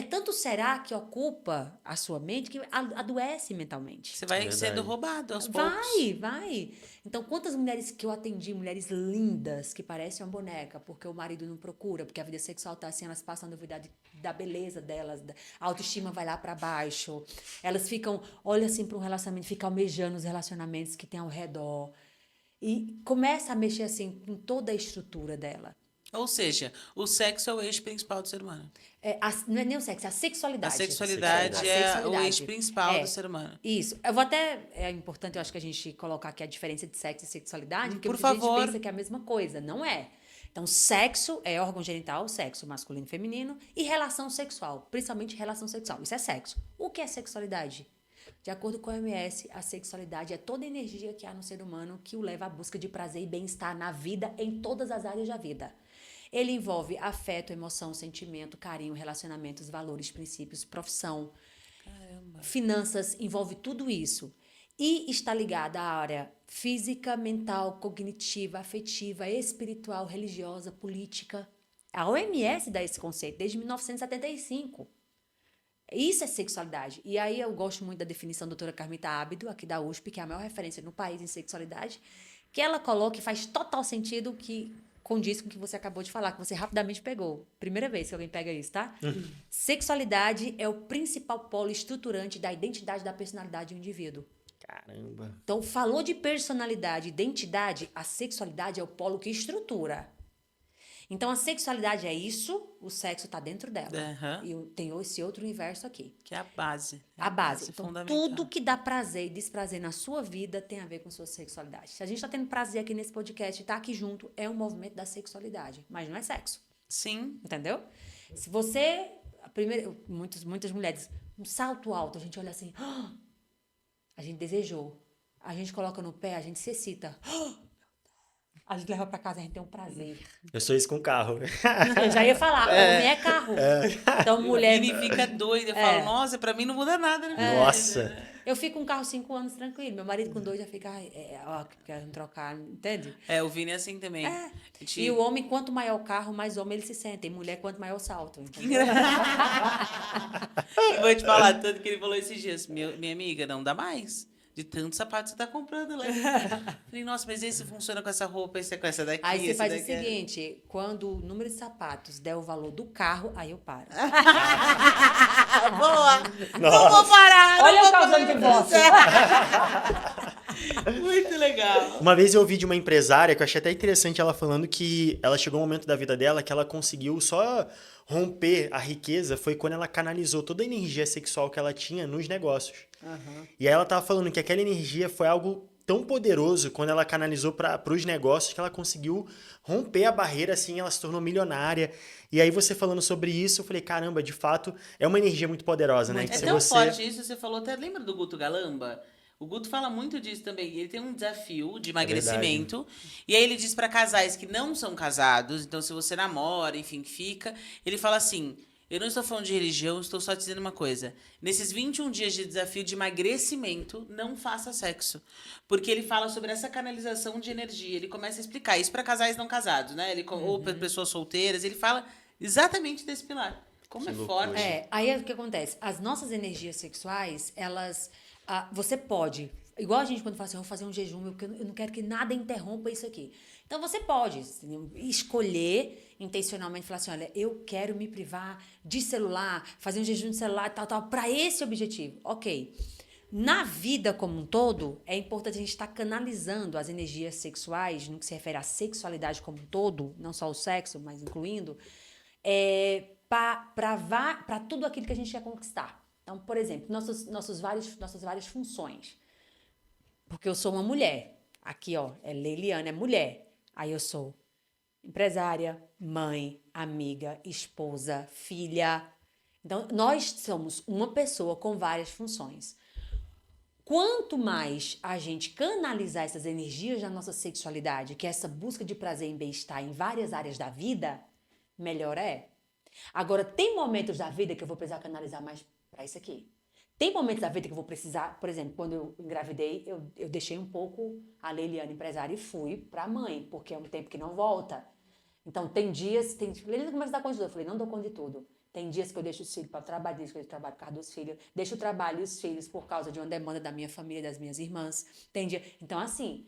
tanto será que ocupa a sua mente que adoece mentalmente. Você vai sendo Verdade. roubado aos poucos. Vai. Então, quantas mulheres que eu atendi, mulheres lindas, que parecem uma boneca, porque o marido não procura, porque a vida sexual tá assim, elas passam a duvidar da beleza delas, a autoestima vai lá para baixo, elas ficam, olha assim para um relacionamento, ficam almejando os relacionamentos que tem ao redor. E começa a mexer assim com toda a estrutura dela. Ou seja, o sexo é o eixo principal do ser humano. Não é nem o sexo, é a A sexualidade. sexualidade é o eixo principal do ser humano. Isso. Eu vou até. É importante, eu acho que a gente colocar aqui a diferença de sexo e sexualidade, porque Por muita gente favor. pensa que é a mesma coisa. Não é. Então, sexo é órgão genital, sexo masculino e feminino, e relação sexual, principalmente relação sexual. Isso é sexo. O que é sexualidade? De acordo com a OMS, a sexualidade é toda a energia que há no ser humano que o leva à busca de prazer e bem-estar na vida, em todas as áreas da vida. Ele envolve afeto, emoção, sentimento, carinho, relacionamentos, valores, princípios, profissão, finanças, envolve tudo isso. E está ligada à área física, mental, cognitiva, afetiva, espiritual, religiosa, política. A OMS dá esse conceito desde 1975. Isso é sexualidade. E aí eu gosto muito da definição da doutora Carmita Ábido, aqui da USP, que é a maior referência no país em sexualidade, que ela coloca e faz total sentido que condiz com o que você acabou de falar, que você rapidamente pegou. Primeira vez que alguém pega isso, tá? Sexualidade é o principal polo estruturante da identidade da personalidade do indivíduo. Caramba. Então, falou de personalidade, identidade, a sexualidade é o polo que estrutura. Então, a sexualidade é isso, o sexo está dentro dela. E tem esse outro universo aqui. Que é a base. A base. Então, fundamental. tudo que dá prazer e desprazer na sua vida tem a ver com sua sexualidade. Se a gente está tendo prazer aqui nesse podcast e está aqui junto, é um movimento da sexualidade. Mas não é sexo. Sim. Entendeu? Se você... Muitas mulheres, um salto alto, a gente olha assim... a gente desejou. A gente coloca no pé, a gente se excita. A gente leva pra casa, a gente tem um prazer. Eu sou isso com carro. Eu já ia falar, homem é carro. Então, mulher... Vini fica doida. Eu falo, nossa, pra mim não muda nada, né? Nossa. Eu fico com um carro 5 anos tranquilo. Meu marido com 2 já fica, querendo trocar, entende? O Vini é assim também. E o homem, quanto maior o carro, mais homem ele se sente. E mulher, quanto maior o salto. E vou te falar, tanto que ele falou esses dias, minha amiga, não dá mais. De tanto sapato você tá comprando lá. Falei, nossa, mas esse funciona com essa roupa, esse é com essa daqui. Aí você esse faz o daqui é- seguinte, quando o número de sapatos der o valor do carro, aí eu paro. Boa! Nossa. Não vou parar! Olha não o vou causando parar. divórcio. Muito legal. Uma vez eu ouvi de uma empresária, que eu achei até interessante ela falando que ela chegou um momento da vida dela que ela conseguiu só romper a riqueza, foi quando ela canalizou toda a energia sexual que ela tinha nos negócios. E aí ela tava falando que aquela energia foi algo tão poderoso quando ela canalizou para os negócios que ela conseguiu romper a barreira, assim, ela se tornou milionária. E aí você falando sobre isso, eu falei, caramba, de fato, é uma energia muito poderosa, né? Muito. Que É se tão você... forte isso, você falou, até lembra do Guto Galamba? O Guto fala muito disso também. Ele tem um desafio de emagrecimento. E aí ele diz para casais que não são casados, então se você namora, enfim, fica, ele fala assim: eu não estou falando de religião, estou só te dizendo uma coisa. Nesses 21 dias de desafio de emagrecimento, não faça sexo. Porque ele fala sobre essa canalização de energia. Ele começa a explicar isso para casais não casados, né? Ou para pessoas solteiras. Ele fala exatamente desse pilar. Como Que é loucura. forte. Aí o que acontece? As nossas energias sexuais, elas... você pode... Igual a gente quando fala assim, eu vou fazer um jejum, porque eu não quero que nada interrompa isso aqui. Então, você pode escolher intencionalmente, falar assim, olha, eu quero me privar de celular, fazer um jejum de celular, tal, para esse objetivo. Ok. Na vida como um todo, é importante a gente estar canalizando as energias sexuais, no que se refere à sexualidade como um todo, não só o sexo, mas incluindo, para tudo aquilo que a gente quer conquistar. Então, por exemplo, nossas várias funções. Porque eu sou uma mulher. Aqui, ó, é Leiliane, é mulher. Aí eu sou empresária, mãe, amiga, esposa, filha. Então, nós somos uma pessoa com várias funções. Quanto mais a gente canalizar essas energias da nossa sexualidade, que é essa busca de prazer e bem-estar em várias áreas da vida, melhor é. Agora, tem momentos da vida que eu vou precisar canalizar mais para isso aqui. Tem momentos da vida que eu vou precisar, por exemplo, quando eu engravidei, eu deixei um pouco a Leiliane empresária e fui para a mãe, porque é um tempo que não volta. Então, tem dias... Leiliane, como é que você dá conta de tudo? Eu falei, não dou conta de tudo. Tem dias que eu deixo os filhos para o trabalho, dias que eu trabalho por causa dos filhos, deixo o trabalho e os filhos por causa de uma demanda da minha família, das minhas irmãs. Tem dia... Então, assim,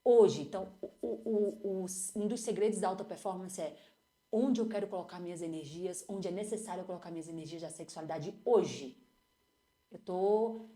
hoje, então, um dos segredos da alta performance é onde eu quero colocar minhas energias, onde é necessário eu colocar minhas energias da sexualidade hoje. Eu tô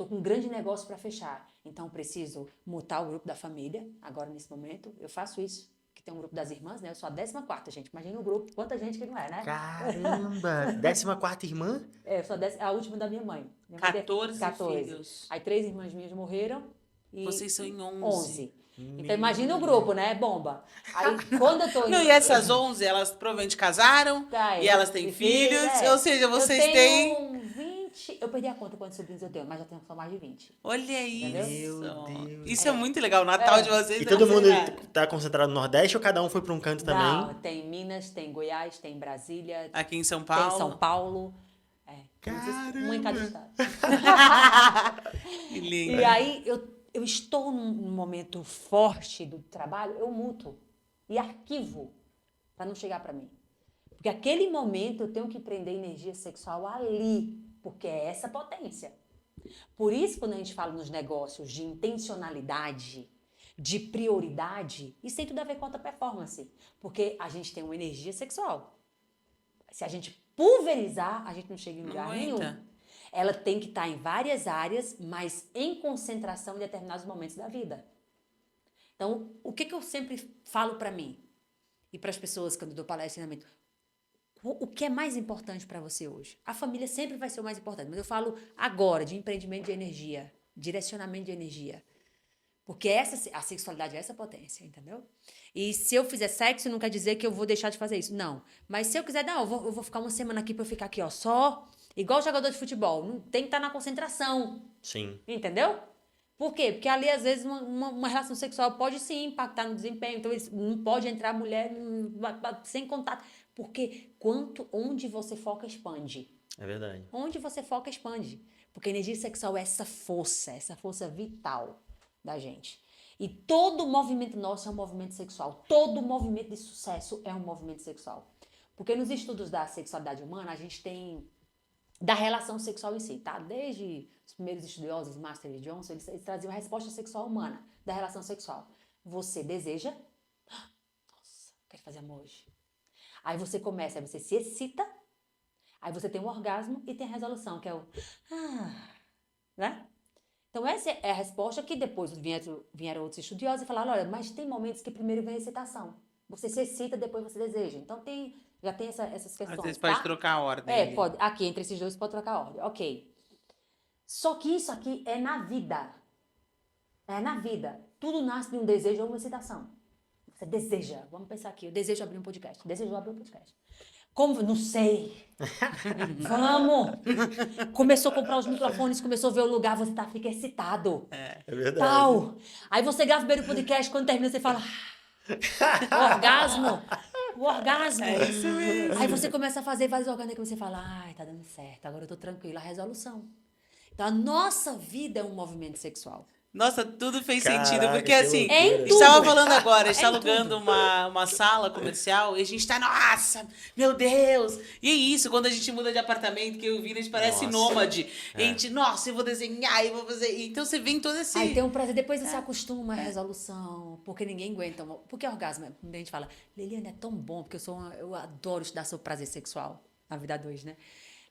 com um grande negócio para fechar, então preciso mutar o grupo da família, agora nesse momento, eu faço isso, que tem um grupo das irmãs, né? Eu sou a 14ª, gente, imagina o grupo, quanta gente que não é, né? Caramba! 14ª irmã? Eu sou a última da minha mãe. 14 filhos. Aí 3 irmãs minhas morreram e... Vocês são em 11. 11. Então imagina o grupo, né? Bomba. Aí quando eu tô... Não, e essas 11, elas provavelmente casaram, e elas têm filhos, ou seja, vocês têm... 20... Eu perdi a conta quantos sobrinhos eu tenho, mas já tenho só mais de 20. Olha isso. Meu Deus. Isso é muito legal, o Natal de vocês. E deve todo ser mundo irado. tá concentrado no Nordeste ou cada um foi para um canto também? Não, tem Minas, tem Goiás, tem Brasília, Aqui em São Paulo. tem São Paulo. Caramba! Um em cada estado. Que lindo. E aí, eu estou num momento forte do trabalho, eu muto e arquivo para não chegar para mim. Porque aquele momento eu tenho que prender energia sexual ali, porque é essa potência. Por isso, quando a gente fala nos negócios de intencionalidade, de prioridade, isso tem tudo a ver com alta performance. Porque a gente tem uma energia sexual. Se a gente pulverizar, a gente não chega em lugar nenhum. Ela tem que estar em várias áreas, mas em concentração em determinados momentos da vida. Então, o que eu sempre falo para mim e para as pessoas quando eu dou palestra e treinamento? O que é mais importante para você hoje? A família sempre vai ser o mais importante, mas eu falo agora de empreendimento de energia, direcionamento de energia. Porque a sexualidade é essa potência, entendeu? E se eu fizer sexo, não quer dizer que eu vou deixar de fazer isso. Não. Mas se eu quiser, não, eu vou ficar uma semana aqui pra eu ficar aqui, ó, só... Igual jogador de futebol. Não tem que estar na concentração. Sim. Entendeu? Por quê? Porque ali, às vezes, uma relação sexual pode sim impactar no desempenho. Então, não pode entrar mulher sem contato. Porque onde você foca, expande. É verdade. Onde você foca, expande. Porque a energia sexual é essa força vital da gente. E todo movimento nosso é um movimento sexual. Todo movimento de sucesso é um movimento sexual. Porque nos estudos da sexualidade humana, a gente tem da relação sexual em si, tá? Desde os primeiros estudiosos, Master e Johnson, eles traziam a resposta sexual humana da relação sexual. Você deseja, nossa, quero fazer amor hoje. Aí você começa, aí você se excita, aí você tem um orgasmo e tem a resolução, que é o né? Então essa é a resposta que depois vieram outros estudiosos e falaram, olha, mas tem momentos que primeiro vem a excitação. Você se excita, depois você deseja. Então já tem essas questões. Às vezes pode trocar a ordem. Pode. Aqui, entre esses dois, pode trocar a ordem. Ok. Só que isso aqui é na vida. É na vida. Tudo nasce de um desejo ou uma excitação. Você deseja. Vamos pensar aqui. Eu desejo abrir um podcast. Desejo abrir um podcast. Como? Não sei. Vamos. Começou a comprar os microfones, começou a ver o lugar, você fica excitado. É verdade. Tal. Aí você grava o primeiro podcast, quando termina, você fala... orgasmo. O orgasmo. É isso mesmo. Aí você começa a fazer vários orgasmos e você fala, ai, tá dando certo, agora eu tô tranquila. A resolução. Então, a nossa vida é um movimento sexual. Nossa, tudo fez Caraca, sentido, porque que assim, loucura. É em a gente tava tudo. falando agora, a gente É tá em alugando uma sala comercial e a gente tá, nossa, meu Deus! E é isso, quando a gente muda de apartamento, que eu vi, a gente parece Nossa. nômade. A gente, nossa, eu vou desenhar, eu vou fazer. Então você vem todo esse. Aí tem um prazer, depois você acostuma à resolução, porque ninguém aguenta. Porque orgasmo, a gente fala, Liliane, é tão bom, porque eu adoro estudar sobre prazer sexual, na vida 2, né?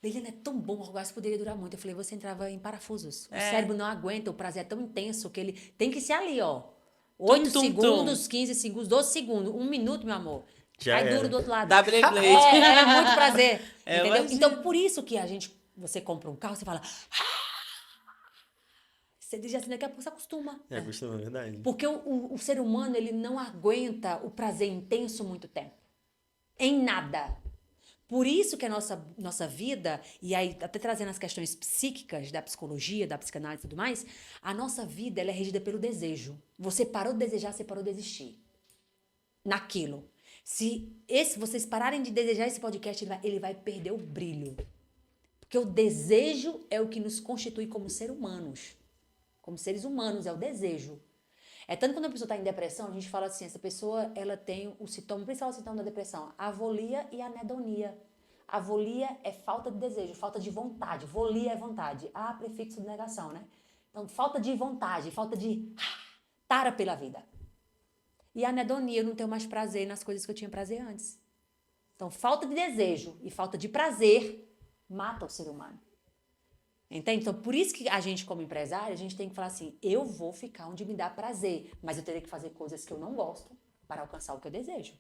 Liliane, é tão bom, o orgasmo poderia durar muito. Eu falei, você entrava em parafusos. O cérebro não aguenta, o prazer é tão intenso que ele tem que ser ali, ó. 8 segundos, 15 segundos, 12 segundos, 1 minuto, meu amor. Já Cai era. duro do outro lado. Dá Beyblade. É muito prazer. É, Entendeu? imagina. Então, por isso que você compra um carro, você fala... Você diz assim, daqui a pouco você acostuma. É, costuma, verdade. Porque o ser humano, ele não aguenta o prazer intenso muito tempo. Em nada. Por isso que a nossa vida, e aí até trazendo as questões psíquicas da psicologia, da psicanálise e tudo mais, a nossa vida ela é regida pelo desejo. Você parou de desejar, você parou de existir. Naquilo. Se vocês pararem de desejar esse podcast, ele vai perder o brilho. Porque o desejo é o que nos constitui como seres humanos. Como seres humanos, é o desejo. É tanto quando a pessoa está em depressão, a gente fala assim, essa pessoa ela tem o principal sintoma da depressão, a avolia e a anedonia. A avolia é falta de desejo, falta de vontade. Volia é vontade. A, prefixo de negação, né? Então, falta de vontade, falta de tara pela vida. E a anedonia, eu não tenho mais prazer nas coisas que eu tinha prazer antes. Então, falta de desejo e falta de prazer mata o ser humano. Entende? Então, por isso que a gente, como empresário, a gente tem que falar assim, eu vou ficar onde me dá prazer, mas eu terei que fazer coisas que eu não gosto para alcançar o que eu desejo.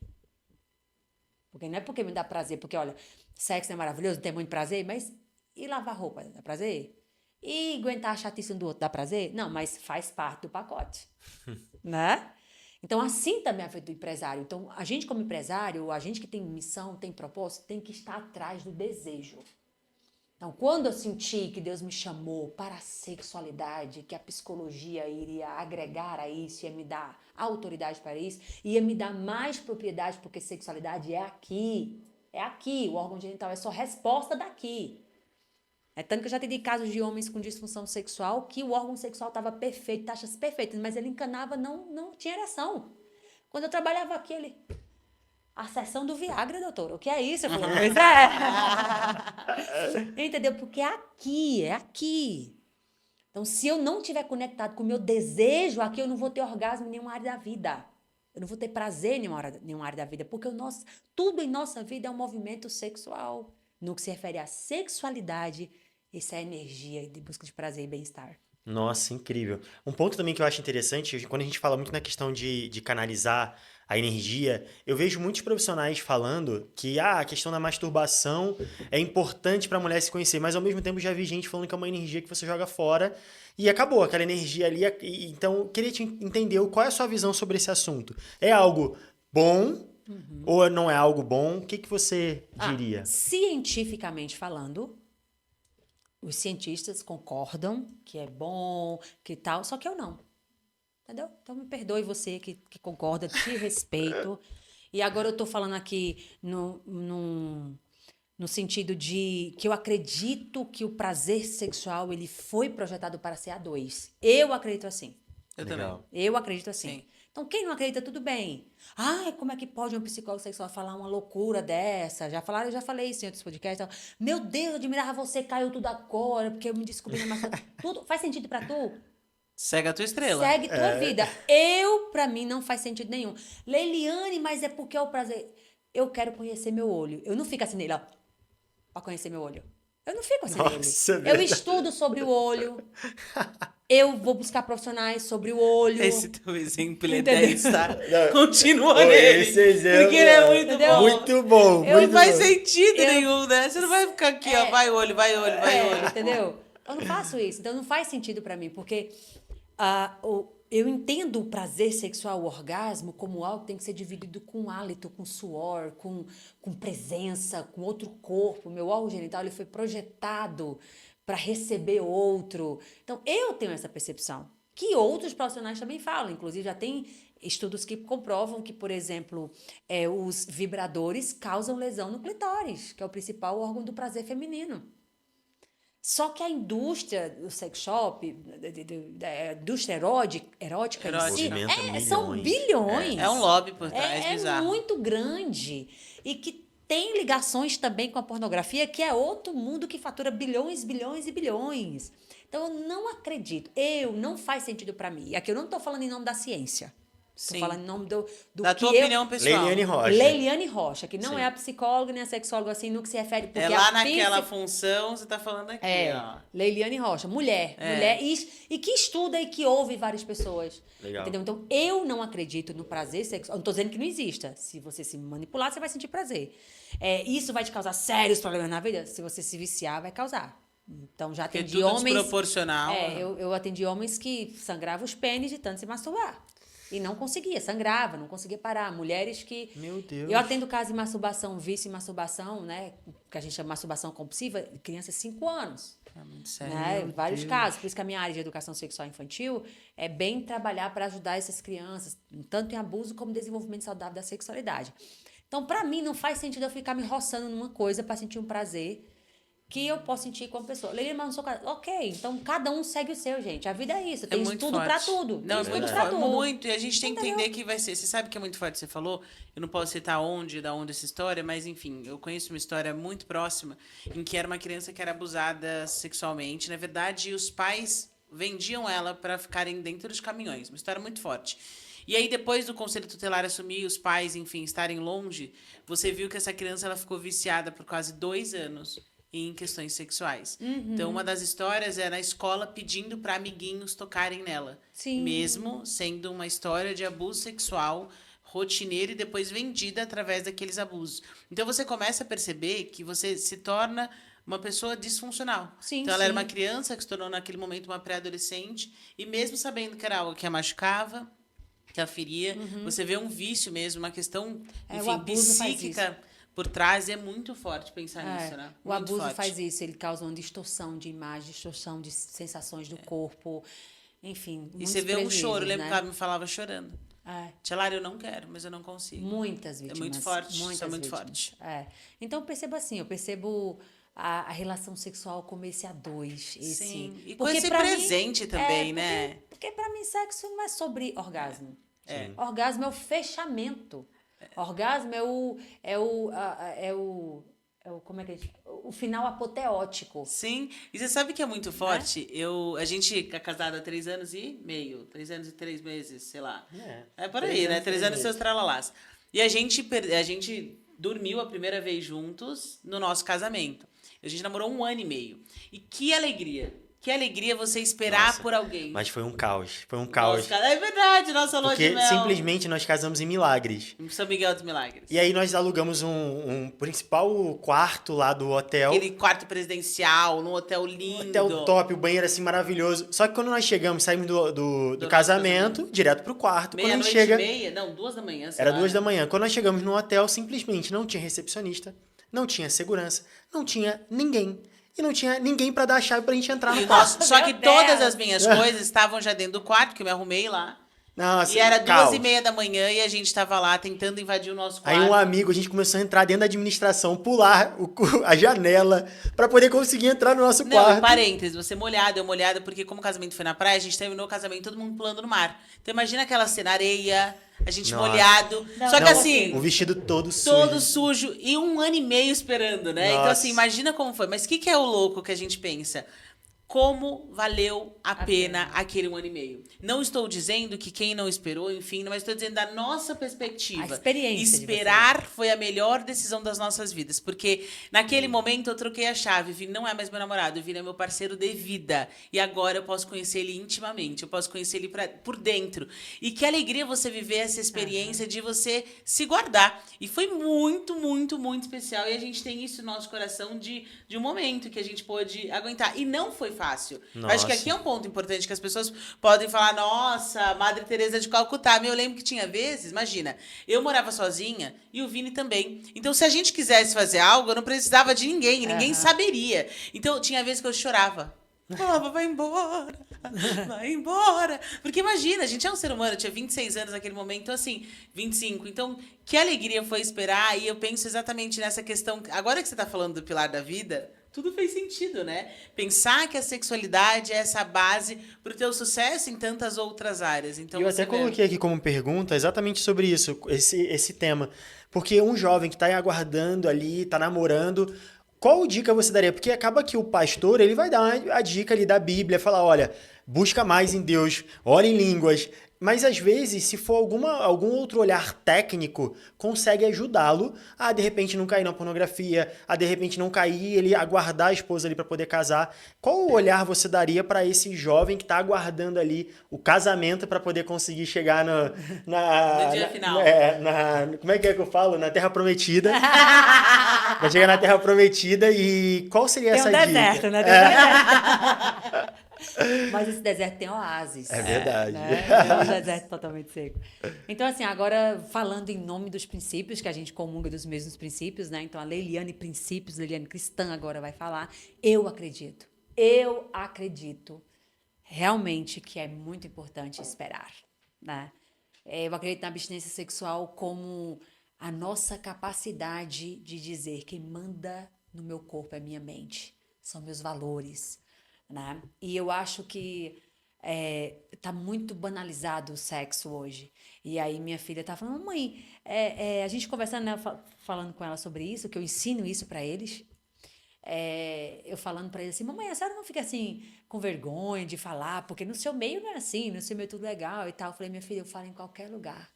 Porque não é porque me dá prazer, porque, olha, sexo é maravilhoso, tem muito prazer, mas e lavar roupa dá prazer? E aguentar a chatice um do outro dá prazer? Não, mas faz parte do pacote, né? Então, assim também é feito o empresário. Então, a gente como empresário, a gente que tem missão, tem propósito, tem que estar atrás do desejo. Então, quando eu senti que Deus me chamou para a sexualidade, que a psicologia iria agregar a isso, ia me dar autoridade para isso, ia me dar mais propriedade, porque sexualidade é aqui, o órgão genital é só resposta daqui. É tanto que eu já tive casos de homens com disfunção sexual que o órgão sexual estava perfeito, taxas perfeitas, mas ele encanava, não tinha ereção. Quando eu trabalhava aqui, ele... A sessão do Viagra, doutora. O que é isso? Eu falei, pois é. Entendeu? Porque é aqui. Então, se eu não estiver conectado com o meu desejo, aqui eu não vou ter orgasmo em nenhuma área da vida. Eu não vou ter prazer em nenhuma área da vida. Porque tudo em nossa vida é um movimento sexual. No que se refere à sexualidade, isso é energia de busca de prazer e bem-estar. Nossa, incrível. Um ponto também que eu acho interessante, quando a gente fala muito na questão de canalizar a energia, eu vejo muitos profissionais falando que a questão da masturbação é importante para a mulher se conhecer, mas ao mesmo tempo já vi gente falando que é uma energia que você joga fora e acabou aquela energia ali. Então, eu queria te entender qual é a sua visão sobre esse assunto. É algo bom ou não é algo bom? O que você diria? Cientificamente falando, os cientistas concordam que é bom, que tal, só que eu não. Entendeu? Então me perdoe você que concorda, te respeito. E agora eu tô falando aqui no sentido de que eu acredito que o prazer sexual ele foi projetado para ser a dois. Eu acredito assim. Eu Legal. também. Eu acredito assim. Sim. Então, quem não acredita, tudo bem. Ai, como é que pode um psicólogo sexual falar uma loucura dessa? Eu já falei isso em outros podcasts. Meu Deus, eu admirava você, caiu tudo agora, porque eu me descobri na masturbação. Tudo faz sentido pra tu? Segue a tua estrela. Segue tua vida. Pra mim, não faz sentido nenhum. Leiliane, mas é porque é o prazer. Eu quero conhecer meu olho. Eu não fico assim nele, ó, pra conhecer meu olho. Eu não fico assim Nossa, nele. Eu verdade. estudo sobre o olho. Eu vou buscar profissionais sobre o olho. Esse teu exemplo ele é Entendeu? 10, tá? Não. Continua Oi, nele. esse exemplo Porque ele é muito Entendeu? bom. Muito bom, Eu- muito Não faz bom. sentido nenhum, né? Você não vai ficar aqui, ó, vai olho, vai olho, vai olho. Entendeu? Eu não faço isso. Então não faz sentido pra mim, porque eu entendo o prazer sexual, o orgasmo, como algo que tem que ser dividido com hálito, com suor, com presença, com outro corpo. Meu órgão genital ele foi projetado para receber outro. Então eu tenho essa percepção. Que outros profissionais também falam. Inclusive, já tem estudos que comprovam que, por exemplo, os vibradores causam lesão no clitóris, que é o principal órgão do prazer feminino. Só que a indústria do sex shop, da indústria erótica em si, Movimenta são milhões. bilhões. É um lobby por trás, É bizarro. muito grande. E que tem ligações também com a pornografia, que é outro mundo que fatura bilhões, bilhões e bilhões. Então, eu não acredito. Não faz sentido para mim. E aqui eu não estou falando em nome da ciência. Estou Sim. falando em nome do Da que tua opinião pessoal. Leiliane Rocha. Leiliane Rocha, que não Sim. é a psicóloga nem a sexóloga, assim, no que se refere... Porque É lá a naquela psi- função, você tá falando aqui, ó. Leiliane Rocha, mulher. Mulher e que estuda e que ouve várias pessoas. Legal. Entendeu? Então, eu não acredito no prazer sexual. Não tô dizendo que não exista. Se você se manipular, você vai sentir prazer. Isso vai te causar sérios problemas na vida? Se você se viciar, vai causar. Então, já Porque atendi tudo homens... desproporcional. eu atendi homens que sangravam os pênis de tanto se masturbar. E não conseguia, sangrava, não conseguia parar. Mulheres que... Meu Deus. Eu atendo caso de masturbação, vício em masturbação, né? Que a gente chama de masturbação compulsiva, de crianças de 5 anos. É muito sério. Né? Vários casos. Por isso que a minha área de educação sexual infantil é bem trabalhar para ajudar essas crianças, tanto em abuso como desenvolvimento saudável da sexualidade. Então, para mim, não faz sentido eu ficar me roçando numa coisa para sentir um prazer que eu posso sentir com a pessoa. Leila, mas não sou casada. Ok, então cada um segue o seu, gente. A vida é isso. Tem muito estudo forte. pra tudo. Não, é Tem muito estudo pra forte. tudo. Muito. E a gente tem que Entendeu? entender que vai ser. Você sabe que é muito forte, você falou. Eu não posso citar da onde essa história, mas enfim, eu conheço uma história muito próxima em que era uma criança que era abusada sexualmente. Na verdade, os pais vendiam ela para ficarem dentro dos caminhões. Uma história muito forte. E aí, depois do conselho tutelar assumir, os pais, enfim, estarem longe, você viu que essa criança ela ficou viciada por quase 2 anos em questões sexuais. Então, uma das histórias é na escola pedindo para amiguinhos tocarem nela. Sim. Mesmo sendo uma história de abuso sexual rotineiro e depois vendida através daqueles abusos. Então, você começa a perceber que você se torna uma pessoa disfuncional. Sim, então, ela era sim. uma criança que se tornou, naquele momento, uma pré-adolescente e mesmo sabendo que era algo que a machucava, que a feria, você vê um vício mesmo, uma questão, o enfim, abuso faz psíquica por trás. É muito forte pensar nisso, né? O Muito abuso forte. faz isso, ele causa uma distorção de imagem, distorção de sensações do corpo, enfim. E você vê um choro, lembra que né? ela me falava chorando. Tia Lara, eu não quero, mas eu não consigo. Muitas vítimas. muito forte, isso Muitas é muito vítimas. forte. Então eu percebo assim, eu percebo a relação sexual como esse a dois. Sim, e com porque esse pra presente também, né? Porque pra mim sexo não é sobre orgasmo. Sim. Orgasmo é o fechamento. Orgasmo como é que o final apoteótico. Sim, e você sabe que é muito forte? A gente é casado há 3 anos e meio, 3 anos e 3 meses, sei lá. É por aí, 3 né? anos, 3 anos e 3 seus tralalás. E a gente dormiu a primeira vez juntos no nosso casamento. A gente namorou 1 ano e meio. E que alegria! Que alegria você esperar Nossa, por alguém. Mas foi um caos. Foi um caos. É verdade, nossa lua de Porque mel. simplesmente nós casamos em Milagres. Em São Miguel dos Milagres. E aí nós alugamos um principal quarto lá do hotel. Aquele quarto presidencial, num hotel lindo. Hotel top, o banheiro assim maravilhoso. Só que quando nós chegamos, saímos do nosso casamento, direto pro quarto. Quando a gente chega, Meia-noite e meia? Não, 2 da manhã, sei era lá, 2 né? da manhã. Quando nós chegamos no hotel, simplesmente não tinha recepcionista, não tinha segurança, não tinha ninguém. e não tinha ninguém pra dar a chave pra gente entrar no quarto. Só que Meu todas Deus. as minhas coisas estavam já dentro do quarto, que eu me arrumei lá. Nossa, E era caos. 2h30 da manhã e a gente tava lá tentando invadir o nosso quarto. Aí um amigo, a gente começou a entrar dentro da administração, pular a janela pra poder conseguir entrar no nosso Não, quarto. e parênteses, você molhada, eu molhada, porque como o casamento foi na praia, a gente terminou o casamento todo mundo pulando no mar. Então imagina aquela cena, areia, a gente Nossa. molhado. Só que Não, assim, o vestido todo sujo. todo sujo e 1 ano e meio esperando, né? Então Nossa. assim, imagina como foi. Mas o que é o louco que a gente pensa? Como valeu a pena aquele 1 ano e meio. Não estou dizendo que quem não esperou, enfim, mas estou dizendo da nossa perspectiva. A experiência de Esperar foi a melhor decisão das nossas vidas. Porque naquele momento eu troquei a chave. O Vini não é mais meu namorado, o Vini é meu parceiro de vida. E agora eu posso conhecer ele intimamente, eu posso conhecer ele por dentro. E que alegria você viver essa experiência de você se guardar. E foi muito, muito, muito especial. E a gente tem isso no nosso coração de um momento que a gente pôde aguentar. E não foi fácil. Eu acho que aqui é um ponto importante que as pessoas podem falar, nossa, Madre Teresa de Calcutá. Eu lembro que tinha vezes, imagina, eu morava sozinha e o Vini também. Então, se a gente quisesse fazer algo, eu não precisava de ninguém, ninguém saberia. Então, tinha vezes que eu chorava. Falava, vai embora, vai embora. Porque imagina, a gente é um ser humano, eu tinha 26 anos naquele momento, então assim, 25. Então, que alegria foi esperar, e eu penso exatamente nessa questão. Agora que você está falando do pilar da vida, tudo fez sentido, né? Pensar que a sexualidade é essa base para o teu sucesso em tantas outras áreas. Então, Eu até coloquei aqui como pergunta exatamente sobre isso, esse tema. Porque um jovem que está aguardando ali, está namorando, qual dica você daria? Porque acaba que o pastor, ele vai dar a dica ali da Bíblia, falar, olha, busca mais em Deus, ora em línguas. Mas às vezes, se for algum outro olhar técnico, consegue ajudá-lo a de repente não cair na pornografia, a de repente não cair, ele aguardar a esposa ali para poder casar. Qual olhar você daria para esse jovem que está aguardando ali o casamento para poder conseguir chegar no dia final? Como é que eu falo? Na Terra Prometida. Para chegar na Terra Prometida e qual seria essa dica? Deserto, né? Tem um deserto. Mas esse deserto tem oásis. É verdade. Né? É um deserto totalmente seco. Então, assim, agora falando em nome dos princípios, que a gente comunga dos mesmos princípios, né? Então, a Leiliane Princípios, Leiliane Cristã agora vai falar. Eu acredito realmente que é muito importante esperar, né? Eu acredito na abstinência sexual como a nossa capacidade de dizer quem manda no meu corpo é minha mente, são meus valores, né? E eu acho que tá muito banalizado o sexo hoje. E aí minha filha tá falando, mãe, a gente conversando, né, falando com ela sobre isso, que eu ensino isso para eles. Eu falando para eles assim, mamãe, a senhora não fica assim com vergonha de falar, porque no seu meio não é assim, no seu meio tudo legal e tal. Eu falei, minha filha, eu falo em qualquer lugar.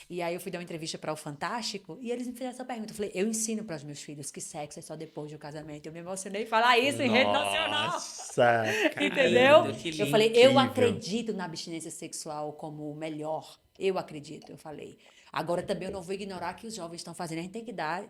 E aí eu fui dar uma entrevista para o Fantástico e eles me fizeram essa pergunta. Eu falei, eu ensino para os meus filhos que sexo é só depois do casamento. Eu me emocionei em falar isso em rede nacional. Nossa, entendeu? Que lindo. Eu falei, eu Incrível. acredito na abstinência sexual como o melhor. Eu acredito, eu falei. Agora também eu não vou ignorar que os jovens estão fazendo, a gente tem que dar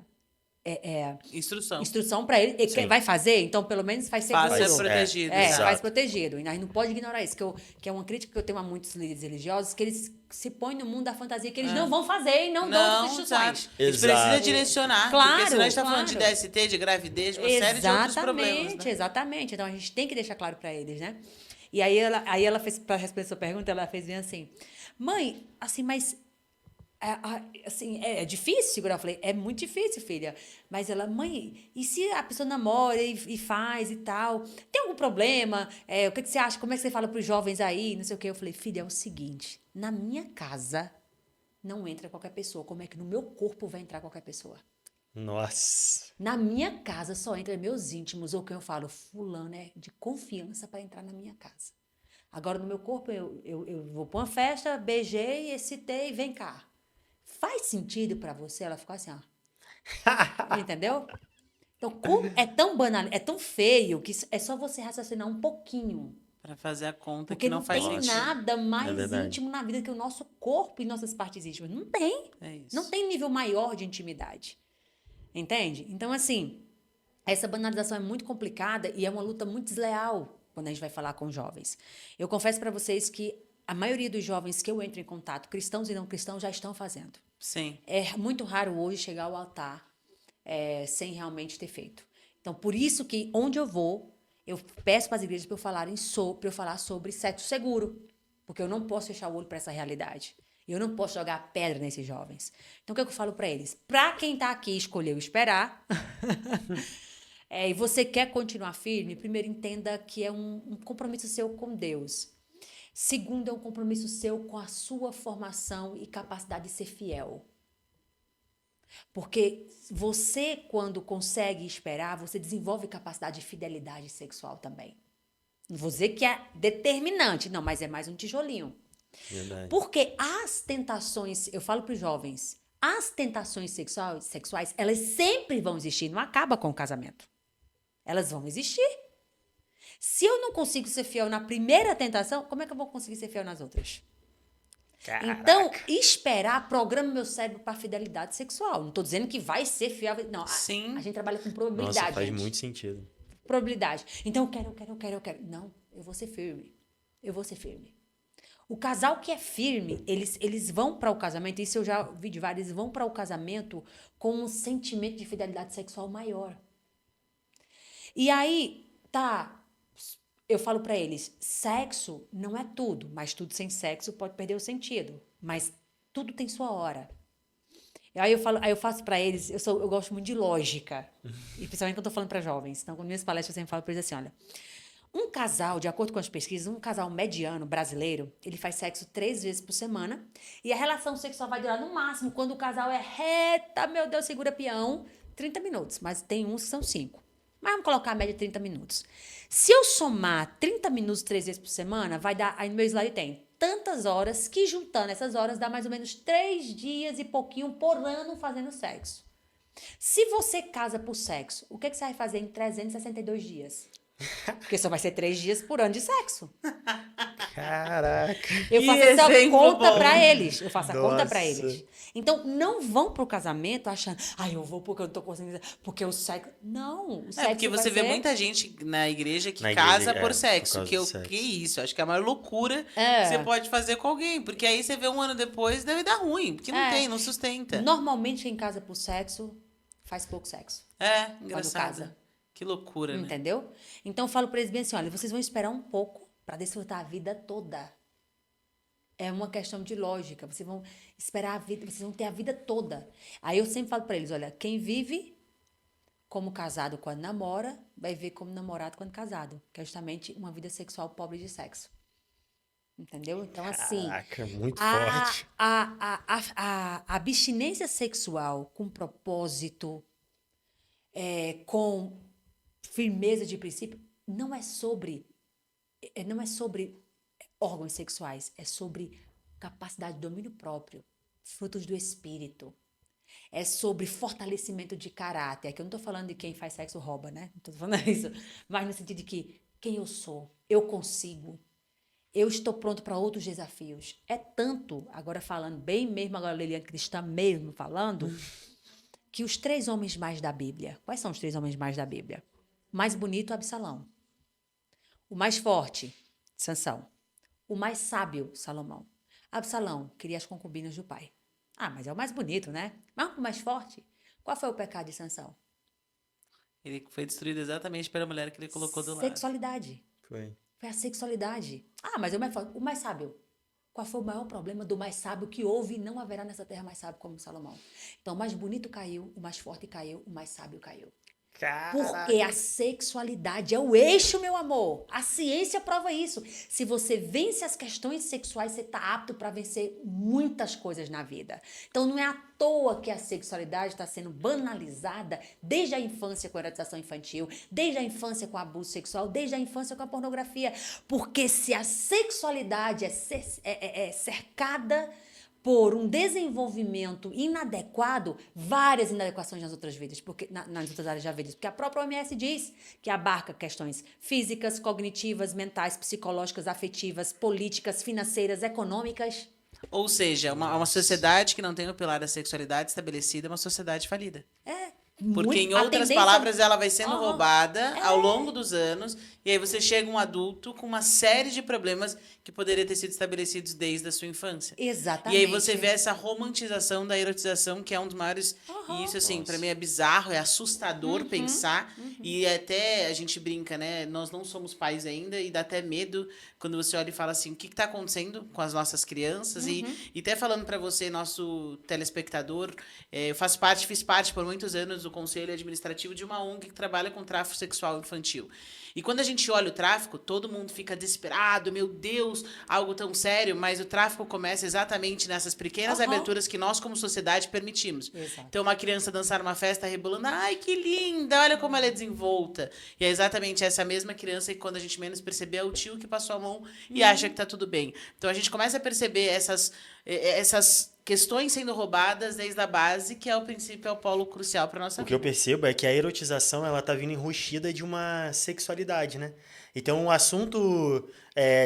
instrução para ele. Ele vai fazer, então pelo menos faz seguro. Faça protegido. Faz protegido. E a gente não pode ignorar isso, que é uma crítica que eu tenho a muitos líderes religiosos, que eles se põem no mundo da fantasia, que eles não vão fazer e não dão as instruções. A gente precisa direcionar. Claro, porque senão a gente tá claro. falando de DST, de gravidez, de uma série de outros problemas. Né? Exatamente. Então a gente tem que deixar claro para eles, né? E aí ela fez, para responder a sua pergunta, ela fez bem assim, mãe, assim, mas assim, é difícil segurar? Eu falei, é muito difícil, filha. Mas ela, mãe, e se a pessoa namora e faz e tal? Tem algum problema? O que você acha? Como é que você fala para os jovens aí? Não sei o quê. Eu falei, filha, é o seguinte, na minha casa não entra qualquer pessoa. Como é que no meu corpo vai entrar qualquer pessoa? Nossa. Na minha casa só entra meus íntimos, ou quem eu falo, fulano é de confiança para entrar na minha casa. Agora, no meu corpo, eu vou para uma festa, beijei, excitei, vem cá. Faz sentido para você? Ela ficou assim, ó. Entendeu? Então, como é tão banal, é tão feio, que é só você raciocinar um pouquinho. Para fazer a conta Porque que não faz tem sentido. nada mais verdade. íntimo na vida que o nosso corpo e nossas partes íntimas. Não tem. É isso. Não tem nível maior de intimidade. Entende? Então, assim, essa banalização é muito complicada e é uma luta muito desleal quando a gente vai falar com jovens. Eu confesso para vocês que a maioria dos jovens que eu entro em contato, cristãos e não cristãos, já estão fazendo. Sim. É muito raro hoje chegar ao altar sem realmente ter feito. Então, por isso que onde eu vou, eu peço para as igrejas para eu falar sobre sexo seguro. Porque eu não posso fechar o olho para essa realidade. Eu não posso jogar pedra nesses jovens. Então, o que eu falo para eles? Para quem está aqui e escolheu esperar, e você quer continuar firme, primeiro entenda que é um compromisso seu com Deus. Segundo, é um compromisso seu com a sua formação e capacidade de ser fiel. Porque você, quando consegue esperar, você desenvolve capacidade de fidelidade sexual também. Não vou dizer que é determinante, não, mas é mais um tijolinho. Verdade. Porque as tentações, eu falo para os jovens, as tentações sexuais, elas sempre vão existir, não acaba com o casamento. Elas vão existir. Se eu não consigo ser fiel na primeira tentação, como é que eu vou conseguir ser fiel nas outras? Caraca. Então, esperar programa meu cérebro para fidelidade sexual. Não estou dizendo que vai ser fiel. Não, Sim. A gente trabalha com probabilidade. Nossa, faz gente. muito sentido. Probabilidade. Então, eu quero. Não, eu vou ser firme. O casal que é firme, eles vão para o casamento, isso eu já vi de vários, eles vão para o casamento com um sentimento de fidelidade sexual maior. E aí, eu falo para eles, sexo não é tudo, mas tudo sem sexo pode perder o sentido. Mas tudo tem sua hora. Aí eu faço para eles, eu gosto muito de lógica, e principalmente quando eu tô falando para jovens. Então, com minhas palestras eu sempre falo para eles assim, olha, um casal, de acordo com as pesquisas, um casal mediano brasileiro, ele faz sexo 3 vezes por semana, e a relação sexual vai durar no máximo, quando o casal é reta, meu Deus, segura peão, 30 minutos, mas tem uns que são 5. Mas vamos colocar a média de 30 minutos. Se eu somar 30 minutos 3 vezes por semana, vai dar, aí no meu slide tem tantas horas, que juntando essas horas dá mais ou menos 3 dias e pouquinho por ano fazendo sexo. Se você casa por sexo, o que você vai fazer em 362 dias? Porque só vai ser 3 dias por ano de sexo. Caraca. Eu faço essa conta para eles. Eu faço a conta para Nossa. eles. Então, não vão pro casamento achando, eu vou porque eu não tô conseguindo, porque o sexo... Não, o sexo porque você vai vê ser... muita gente na igreja que Na casa igreja, por por sexo. causa do sexo. Que isso? Acho que é a maior loucura que você pode fazer com alguém. Porque aí você vê um ano depois, deve dar ruim. Porque não tem, não sustenta. Normalmente, quem casa por sexo, faz pouco sexo. Engraçado. casa. Que loucura, né? Entendeu? Então, eu falo para eles bem assim, olha, vocês vão esperar um pouco para desfrutar a vida toda. É uma questão de lógica. Vocês vão esperar a vida, vocês vão ter a vida toda. Aí eu sempre falo para eles, olha, quem vive como casado quando namora, vai viver como namorado quando casado. Que é justamente uma vida sexual pobre de sexo. Entendeu? Então, assim... Caraca, muito forte. A abstinência sexual com propósito, com firmeza de princípio, não é sobre órgãos sexuais, é sobre capacidade de domínio próprio, frutos do espírito. É sobre fortalecimento de caráter. Aqui eu não estou falando de quem faz sexo rouba, né? Não estou falando isso. Mas no sentido de que quem eu sou, eu consigo, eu estou pronto para outros desafios. É tanto, agora falando bem mesmo, agora Liliane Cristã mesmo falando, que os 3 homens mais da Bíblia, quais são os 3 homens mais da Bíblia? O mais bonito, Absalão. O mais forte, Sansão. O mais sábio, Salomão. Absalão queria as concubinas do pai. Mas é o mais bonito, né? Mas o mais forte, qual foi o pecado de Sansão? Ele foi destruído exatamente pela mulher que ele colocou do lado. Sexualidade. Foi. Foi a sexualidade. Mas é o mais forte. O mais sábio. Qual foi o maior problema do mais sábio que houve e não haverá nessa terra mais sábio como Salomão? Então, o mais bonito caiu, o mais forte caiu, o mais sábio caiu. Porque a sexualidade é o eixo, meu amor. A ciência prova isso. Se você vence as questões sexuais, você está apto para vencer muitas coisas na vida. Então, não é à toa que a sexualidade está sendo banalizada desde a infância com a erotização infantil, desde a infância com o abuso sexual, desde a infância com a pornografia. Porque se a sexualidade é cercada por um desenvolvimento inadequado, várias inadequações nas outras vidas, nas outras áreas da vida, porque a própria OMS diz que abarca questões físicas, cognitivas, mentais, psicológicas, afetivas, políticas, financeiras, econômicas. Ou seja, uma sociedade que não tem o pilar da sexualidade estabelecida é uma sociedade falida. Porque, em outras palavras, ela vai sendo roubada ao longo dos anos E aí você chega um adulto com uma série de problemas que poderiam ter sido estabelecidos desde a sua infância. Exatamente. E aí você vê essa romantização da erotização, que é um dos maiores... E isso, assim, pra mim é bizarro, é assustador pensar. E até a gente brinca, né? Nós não somos pais ainda e dá até medo quando você olha e fala assim, o que tá acontecendo com as nossas crianças? E até falando pra você, nosso telespectador, eu fiz parte por muitos anos do conselho administrativo de uma ONG que trabalha com tráfico sexual infantil. E quando a gente olha o tráfico, todo mundo fica desesperado, meu Deus, algo tão sério, mas o tráfico começa exatamente nessas pequenas aberturas que nós, como sociedade, permitimos. Exato. Então, uma criança dançar numa festa rebolando, ai, que linda, olha como ela é desenvolta. E é exatamente essa mesma criança que, quando a gente menos perceber, é o tio que passou a mão e acha que tá tudo bem. Então, a gente começa a perceber essas questões sendo roubadas desde a base, que é o princípio, é o polo crucial para nossa vida. O que eu percebo é que a erotização, ela tá vindo enrustida de uma sexualidade, né? Então, o assunto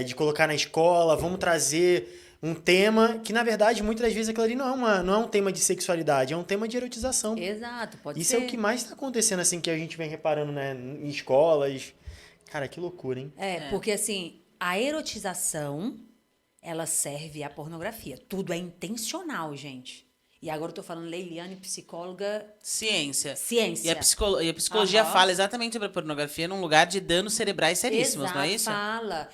de colocar na escola, vamos trazer um tema que, na verdade, muitas das vezes aquilo ali não é um tema de sexualidade, é um tema de erotização. Exato, pode Isso ser. é o que mais está acontecendo, assim, que a gente vem reparando, né, em escolas. Cara, que loucura, hein? Porque assim, a erotização, ela serve à pornografia. Tudo é intencional, gente. E agora eu tô falando Leiliane, psicóloga... Ciência. Ciência. E a psicologia fala exatamente sobre a pornografia num lugar de danos cerebrais seríssimos, Exato, não é isso? fala.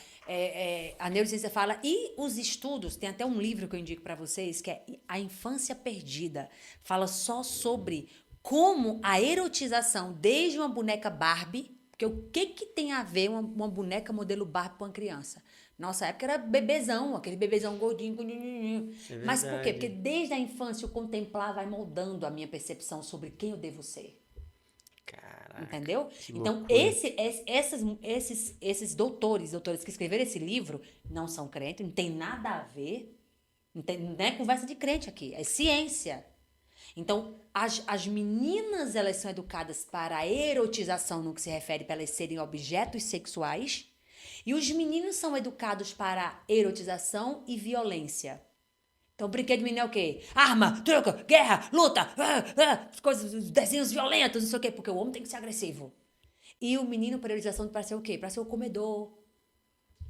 A neurociência fala. E os estudos, tem até um livro que eu indico para vocês, que é A Infância Perdida. Fala só sobre como a erotização, desde uma boneca Barbie, porque o que tem a ver uma boneca modelo Barbie com uma criança? Nossa época era bebezão, aquele bebezão gordinho. Mas por quê? Porque desde a infância o contemplar vai moldando a minha percepção sobre quem eu devo ser. Caraca. Entendeu? Então, loucura. esses doutoras que escreveram esse livro não são crentes, não tem nada a ver. Não é conversa de crente aqui, é ciência. Então, as meninas, elas são educadas para a erotização no que se refere para elas serem objetos sexuais. E os meninos são educados para a erotização e violência. Então, brinquedo de menino é o quê? Arma, truco, guerra, luta, coisas, desenhos violentos, não sei o quê. Porque o homem tem que ser agressivo. E o menino, para erotização, para ser o quê? Para ser o comedor.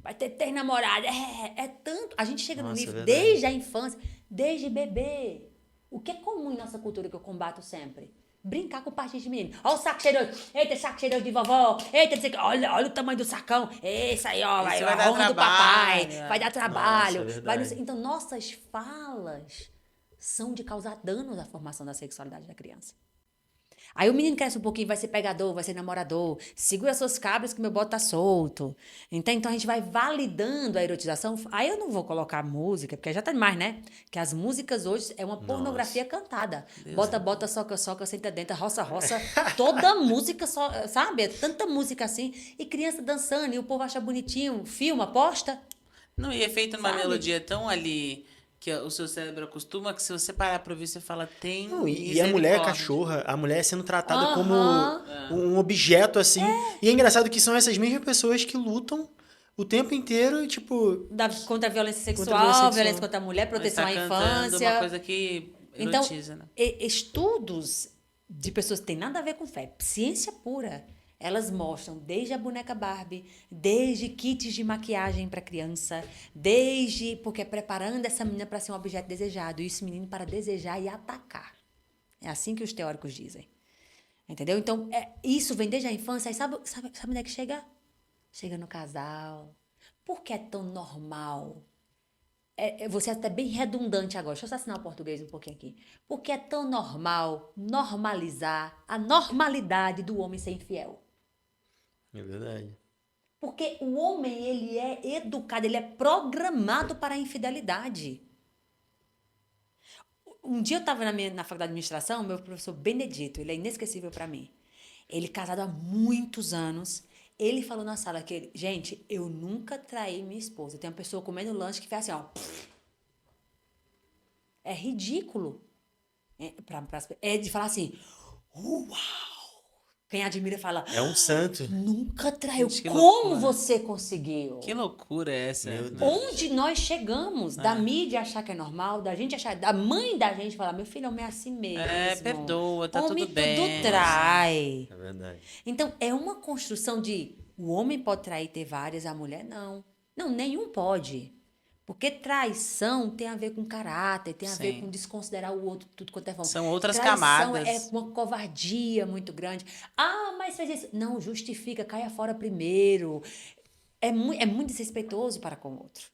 Vai ter namorada. É tanto. A gente chega no nível, desde a infância, desde bebê. O que é comum em nossa cultura que eu combato sempre? Brincar com parte de menino. Olha o saco cheiroso. Eita, saco cheiroso de vovó. Eita, olha o tamanho do sacão. Esse aí, ó, vai dar trabalho, do papai. Vai dar trabalho. Então, nossas falas são de causar dano à formação da sexualidade da criança. Aí o menino cresce um pouquinho, vai ser pegador, vai ser namorador. Segura suas cabras que meu bote tá solto. Então a gente vai validando a erotização. Aí eu não vou colocar música, porque já tá demais, né? Que as músicas hoje é uma pornografia cantada. Bota, soca, senta dentro, roça. Toda música, só, sabe? É tanta música assim. E criança dançando, e o povo acha bonitinho. Filma, posta. Não, e é feito numa melodia tão ali... que o seu cérebro acostuma, que se você parar pra ouvir, você fala, tem... Não, e a mulher cachorra, a mulher sendo tratada como um objeto, assim. E é engraçado que são essas mesmas pessoas que lutam o tempo inteiro, tipo... Contra a violência sexual, violência contra a mulher, proteção à infância. Uma coisa que erotiza, então, né? Estudos de pessoas que têm nada a ver com fé, ciência pura, elas mostram desde a boneca Barbie, desde kits de maquiagem para criança, porque é preparando essa menina para ser um objeto desejado, e esse menino para desejar e atacar. É assim que os teóricos dizem. Entendeu? Então, isso vem desde a infância. Aí sabe onde é que chega? Chega no casal. Por que é tão normal? Você é até bem redundante agora. Deixa eu só assinar o português um pouquinho aqui. Por que é tão normal normalizar a normalidade do homem ser infiel? É verdade. Porque o homem, ele é educado, ele é programado para a infidelidade. Um dia eu estava na faculdade de administração, meu professor Benedito, ele é inesquecível para mim. Ele casado há muitos anos, ele falou na sala que gente, eu nunca traí minha esposa. Tem uma pessoa comendo lanche que faz assim, ó. É ridículo. É de falar assim, uau! Quem admira fala... É um santo. Nunca traiu. Gente, como loucura. você conseguiu? Que loucura é essa? Onde nós chegamos? Da mídia achar que é normal, da gente achar... Da mãe da gente falar, meu filho, homem é assim mesmo. Perdoa, tá homem tudo bem. Tudo trai. É verdade. Então, é uma construção de O homem pode trair, ter várias, a mulher não. Não, nenhum pode. Porque traição tem a ver com caráter, tem a ver Sim. com desconsiderar o outro, tudo quanto é forma. São outras Traição camadas. é uma covardia muito grande. Ah, mas fez isso. Não, justifica, caia fora primeiro. É muito desrespeitoso para com o outro.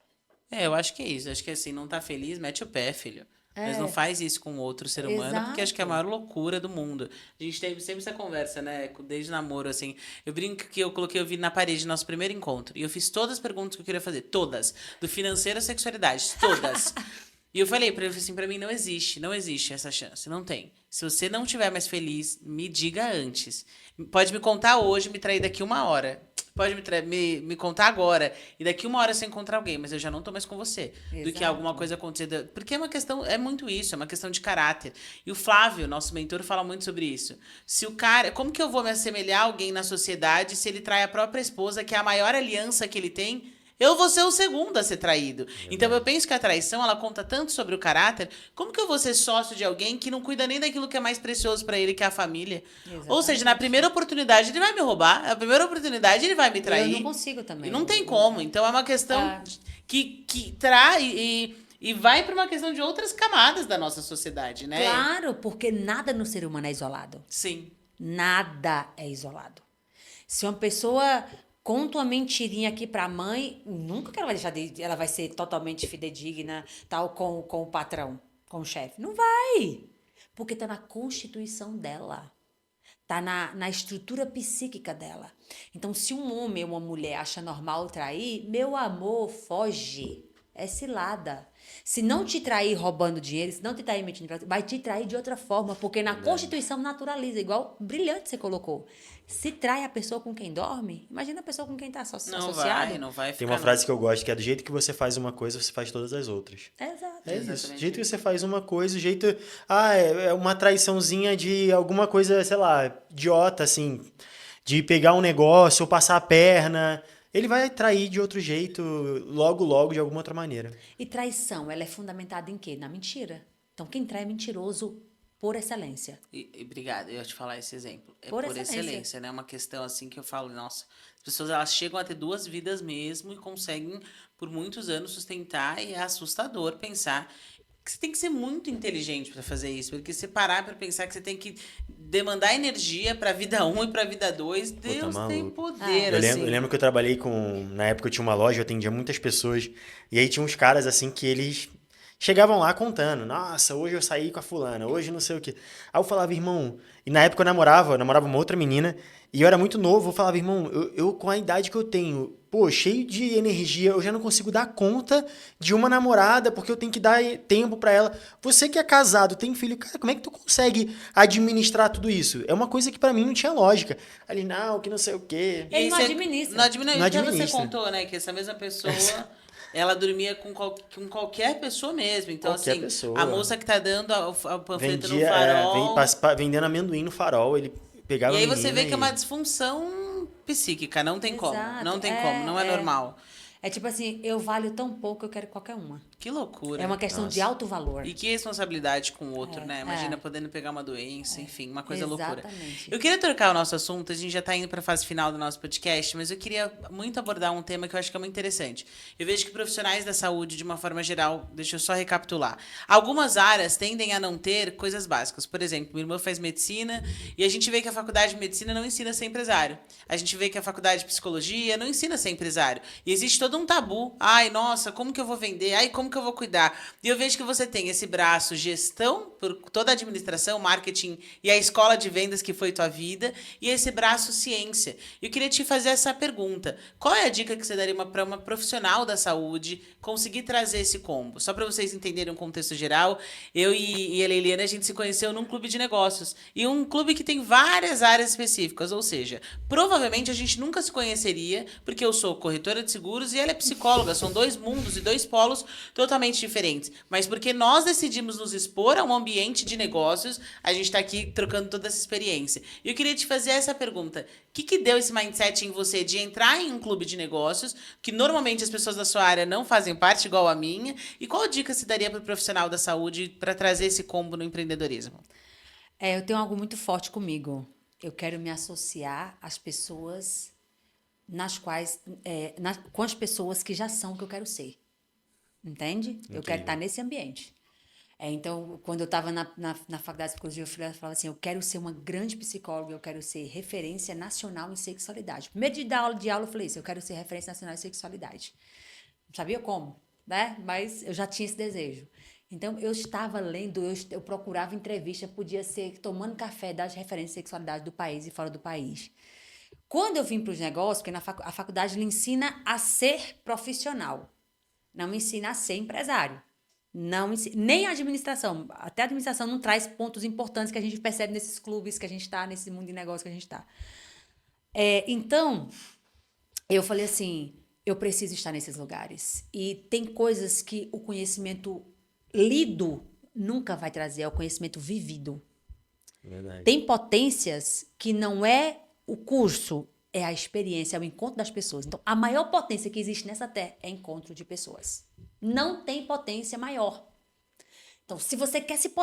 Eu acho que é isso. Acho que assim, não tá feliz, mete o pé, filho. Mas não faz isso com outro ser humano, porque acho que é a maior loucura do mundo. A gente teve sempre essa conversa, né? Desde o namoro, assim. Eu brinco que eu coloquei o vídeo na parede no nosso primeiro encontro. E eu fiz todas as perguntas que eu queria fazer. Todas. Do financeiro à sexualidade. Todas. E eu falei pra ele assim, pra mim não existe essa chance, não tem. Se você não estiver mais feliz, me diga antes. Pode me contar hoje, me trair daqui 1 hora. Pode me contar agora. E daqui 1 hora você encontrar alguém, mas eu já não tô mais com você. Do que Exato. alguma coisa acontecer. Porque é uma questão, é muito isso, é uma questão de caráter. E o Flávio, nosso mentor, fala muito sobre isso. Se o cara. Como que eu vou me assemelhar a alguém na sociedade se ele trai a própria esposa, que é a maior aliança que ele tem? Eu vou ser o segundo a ser traído. Então eu penso que a traição, ela conta tanto sobre o caráter, como que eu vou ser sócio de alguém que não cuida nem daquilo que é mais precioso pra ele, que é a família? Ou seja, na primeira oportunidade ele vai me roubar, na primeira oportunidade ele vai me trair. Eu não consigo também. E não tem como. Então é uma questão que trai e vai pra uma questão de outras camadas da nossa sociedade, né? Claro, porque nada no ser humano é isolado. Sim. Nada é isolado. Se uma pessoa conta uma mentirinha aqui pra mãe, nunca que ela vai deixar de. Ela vai ser totalmente fidedigna, tal, com o patrão, com o chefe. Não vai. Porque tá na constituição dela. Tá na estrutura psíquica dela. Então, se um homem ou uma mulher acha normal trair, meu amor, foge. É cilada. Se não te trair roubando dinheiro, se não te trair mentindo, vai te trair de outra forma, porque na Constituição naturaliza, igual brilhante você colocou. Se trai a pessoa com quem dorme, imagina a pessoa com quem está associada. Não vai ficar. Tem uma frase que eu gosto, que é do jeito que você faz uma coisa, você faz todas as outras. Exato. É isso. Exatamente Do jeito que você faz uma coisa, o jeito. É uma traiçãozinha de alguma coisa, sei lá, idiota, assim. De pegar um negócio ou passar a perna. Ele vai trair de outro jeito, logo, de alguma outra maneira. E traição, ela é fundamentada em quê? Na mentira. Então, quem trai é mentiroso por excelência. Obrigada, eu ia te falar esse exemplo. É Por por excelência. excelência, né? Uma questão assim que eu falo, nossa, as pessoas elas chegam a ter 2 vidas mesmo e conseguem por muitos anos sustentar e é assustador pensar que você tem que ser muito inteligente para fazer isso, porque você parar para pensar que você tem que demandar energia para vida 1 e para vida 2, Deus tá tem maluco. poder, Eu assim. lembro que eu trabalhei com. Na época eu tinha uma loja, eu atendia muitas pessoas. E aí tinha uns caras assim que eles chegavam lá contando. Nossa, hoje eu saí com a fulana, hoje não sei o quê. Aí eu falava, irmão. E na época eu namorava uma outra menina. E eu era muito novo. Eu falava, irmão, eu com a idade que eu tenho, pô, cheio de energia, eu já não consigo dar conta de uma namorada, porque eu tenho que dar tempo pra ela. Você que é casado, tem filho, cara, como é que tu consegue administrar tudo isso? É uma coisa que pra mim não tinha lógica. Ali, não, que não sei o quê. Ele não você- administra. Não administra. Não Então você administra. contou, né, que essa mesma pessoa, ela dormia com qualquer pessoa mesmo. Então, Qualquer assim, pessoa. a moça que tá dando a panfleta no Vendia, farol... vendendo amendoim no farol, ele pegava E aí a você vê menina que é uma disfunção psíquica, não tem como. Exato. Não tem como, não é normal. É tipo assim, eu valho tão pouco, eu quero qualquer uma. Que loucura. É uma questão de alto valor. E que responsabilidade com o outro, né? Imagina podendo pegar uma doença, enfim, uma coisa loucura. Exatamente. Eu queria trocar o nosso assunto, a gente já tá indo pra fase final do nosso podcast, mas eu queria muito abordar um tema que eu acho que é muito interessante. Eu vejo que profissionais da saúde, de uma forma geral, deixa eu só recapitular. Algumas áreas tendem a não ter coisas básicas. Por exemplo, minha irmã faz medicina e a gente vê que a faculdade de medicina não ensina a ser empresário. A gente vê que a faculdade de psicologia não ensina a ser empresário. E existe todo um tabu. Ai, nossa, como que eu vou vender? Ai, como que eu vou cuidar? E eu vejo que você tem esse braço gestão, por toda a administração, marketing e a escola de vendas que foi tua vida, e esse braço ciência. E eu queria te fazer essa pergunta. Qual é a dica que você daria para uma profissional da saúde conseguir trazer esse combo? Só para vocês entenderem um contexto geral, eu e a Leiliane, a gente se conheceu num clube de negócios. E um clube que tem várias áreas específicas, ou seja, provavelmente a gente nunca se conheceria, porque eu sou corretora de seguros e ela é psicóloga. São 2 mundos e 2 polos totalmente diferentes. Mas porque nós decidimos nos expor a um ambiente de negócios, a gente está aqui trocando toda essa experiência. E eu queria te fazer essa pergunta. O que deu esse mindset em você de entrar em um clube de negócios, que normalmente as pessoas da sua área não fazem parte, igual a minha? E qual dica se daria para o profissional da saúde para trazer esse combo no empreendedorismo? Eu tenho algo muito forte comigo. Eu quero me associar às pessoas nas quais com as pessoas que já são o que eu quero ser. Entende? Eu quero estar nesse ambiente. Então, quando eu estava na faculdade de psicologia, eu falava assim, eu quero ser uma grande psicóloga, eu quero ser referência nacional em sexualidade. Primeiro dia de aula, eu falei isso, eu quero ser referência nacional em sexualidade. Não sabia como, né? Mas eu já tinha esse desejo. Então, eu estava lendo, eu procurava entrevista, podia ser tomando café das referências de sexualidade do país e fora do país. Quando eu vim para os negócios, porque a faculdade lhe ensina a ser profissional, não me ensina a ser empresário. Não, nem a administração. Até a administração não traz pontos importantes que a gente percebe nesses clubes que a gente está, nesse mundo de negócio que a gente está. Então, eu falei assim, eu preciso estar nesses lugares. E tem coisas que o conhecimento lido nunca vai trazer, é o conhecimento vivido. Verdade. Tem potências que não é o curso, é a experiência, é o encontro das pessoas. Então, a maior potência que existe nessa terra é encontro de pessoas. Não tem potência maior. Então, se você quer se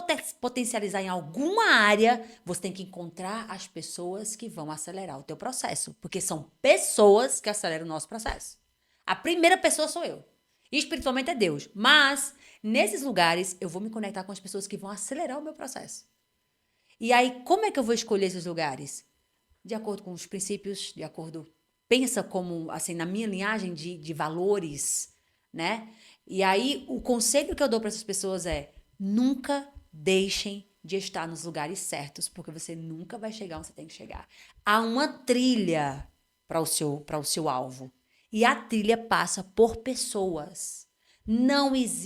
potencializar em alguma área, você tem que encontrar as pessoas que vão acelerar o teu processo. Porque são pessoas que aceleram o nosso processo. A primeira pessoa sou eu. E espiritualmente é Deus. Mas, nesses lugares, eu vou me conectar com as pessoas que vão acelerar o meu processo. E aí, como é que eu vou escolher esses lugares? De acordo com os princípios, de acordo... Pensa como, assim, na minha linhagem de valores, né? E aí, o conselho que eu dou para essas pessoas é nunca deixem de estar nos lugares certos, porque você nunca vai chegar onde você tem que chegar. Há uma trilha para o seu alvo. E a trilha passa por pessoas.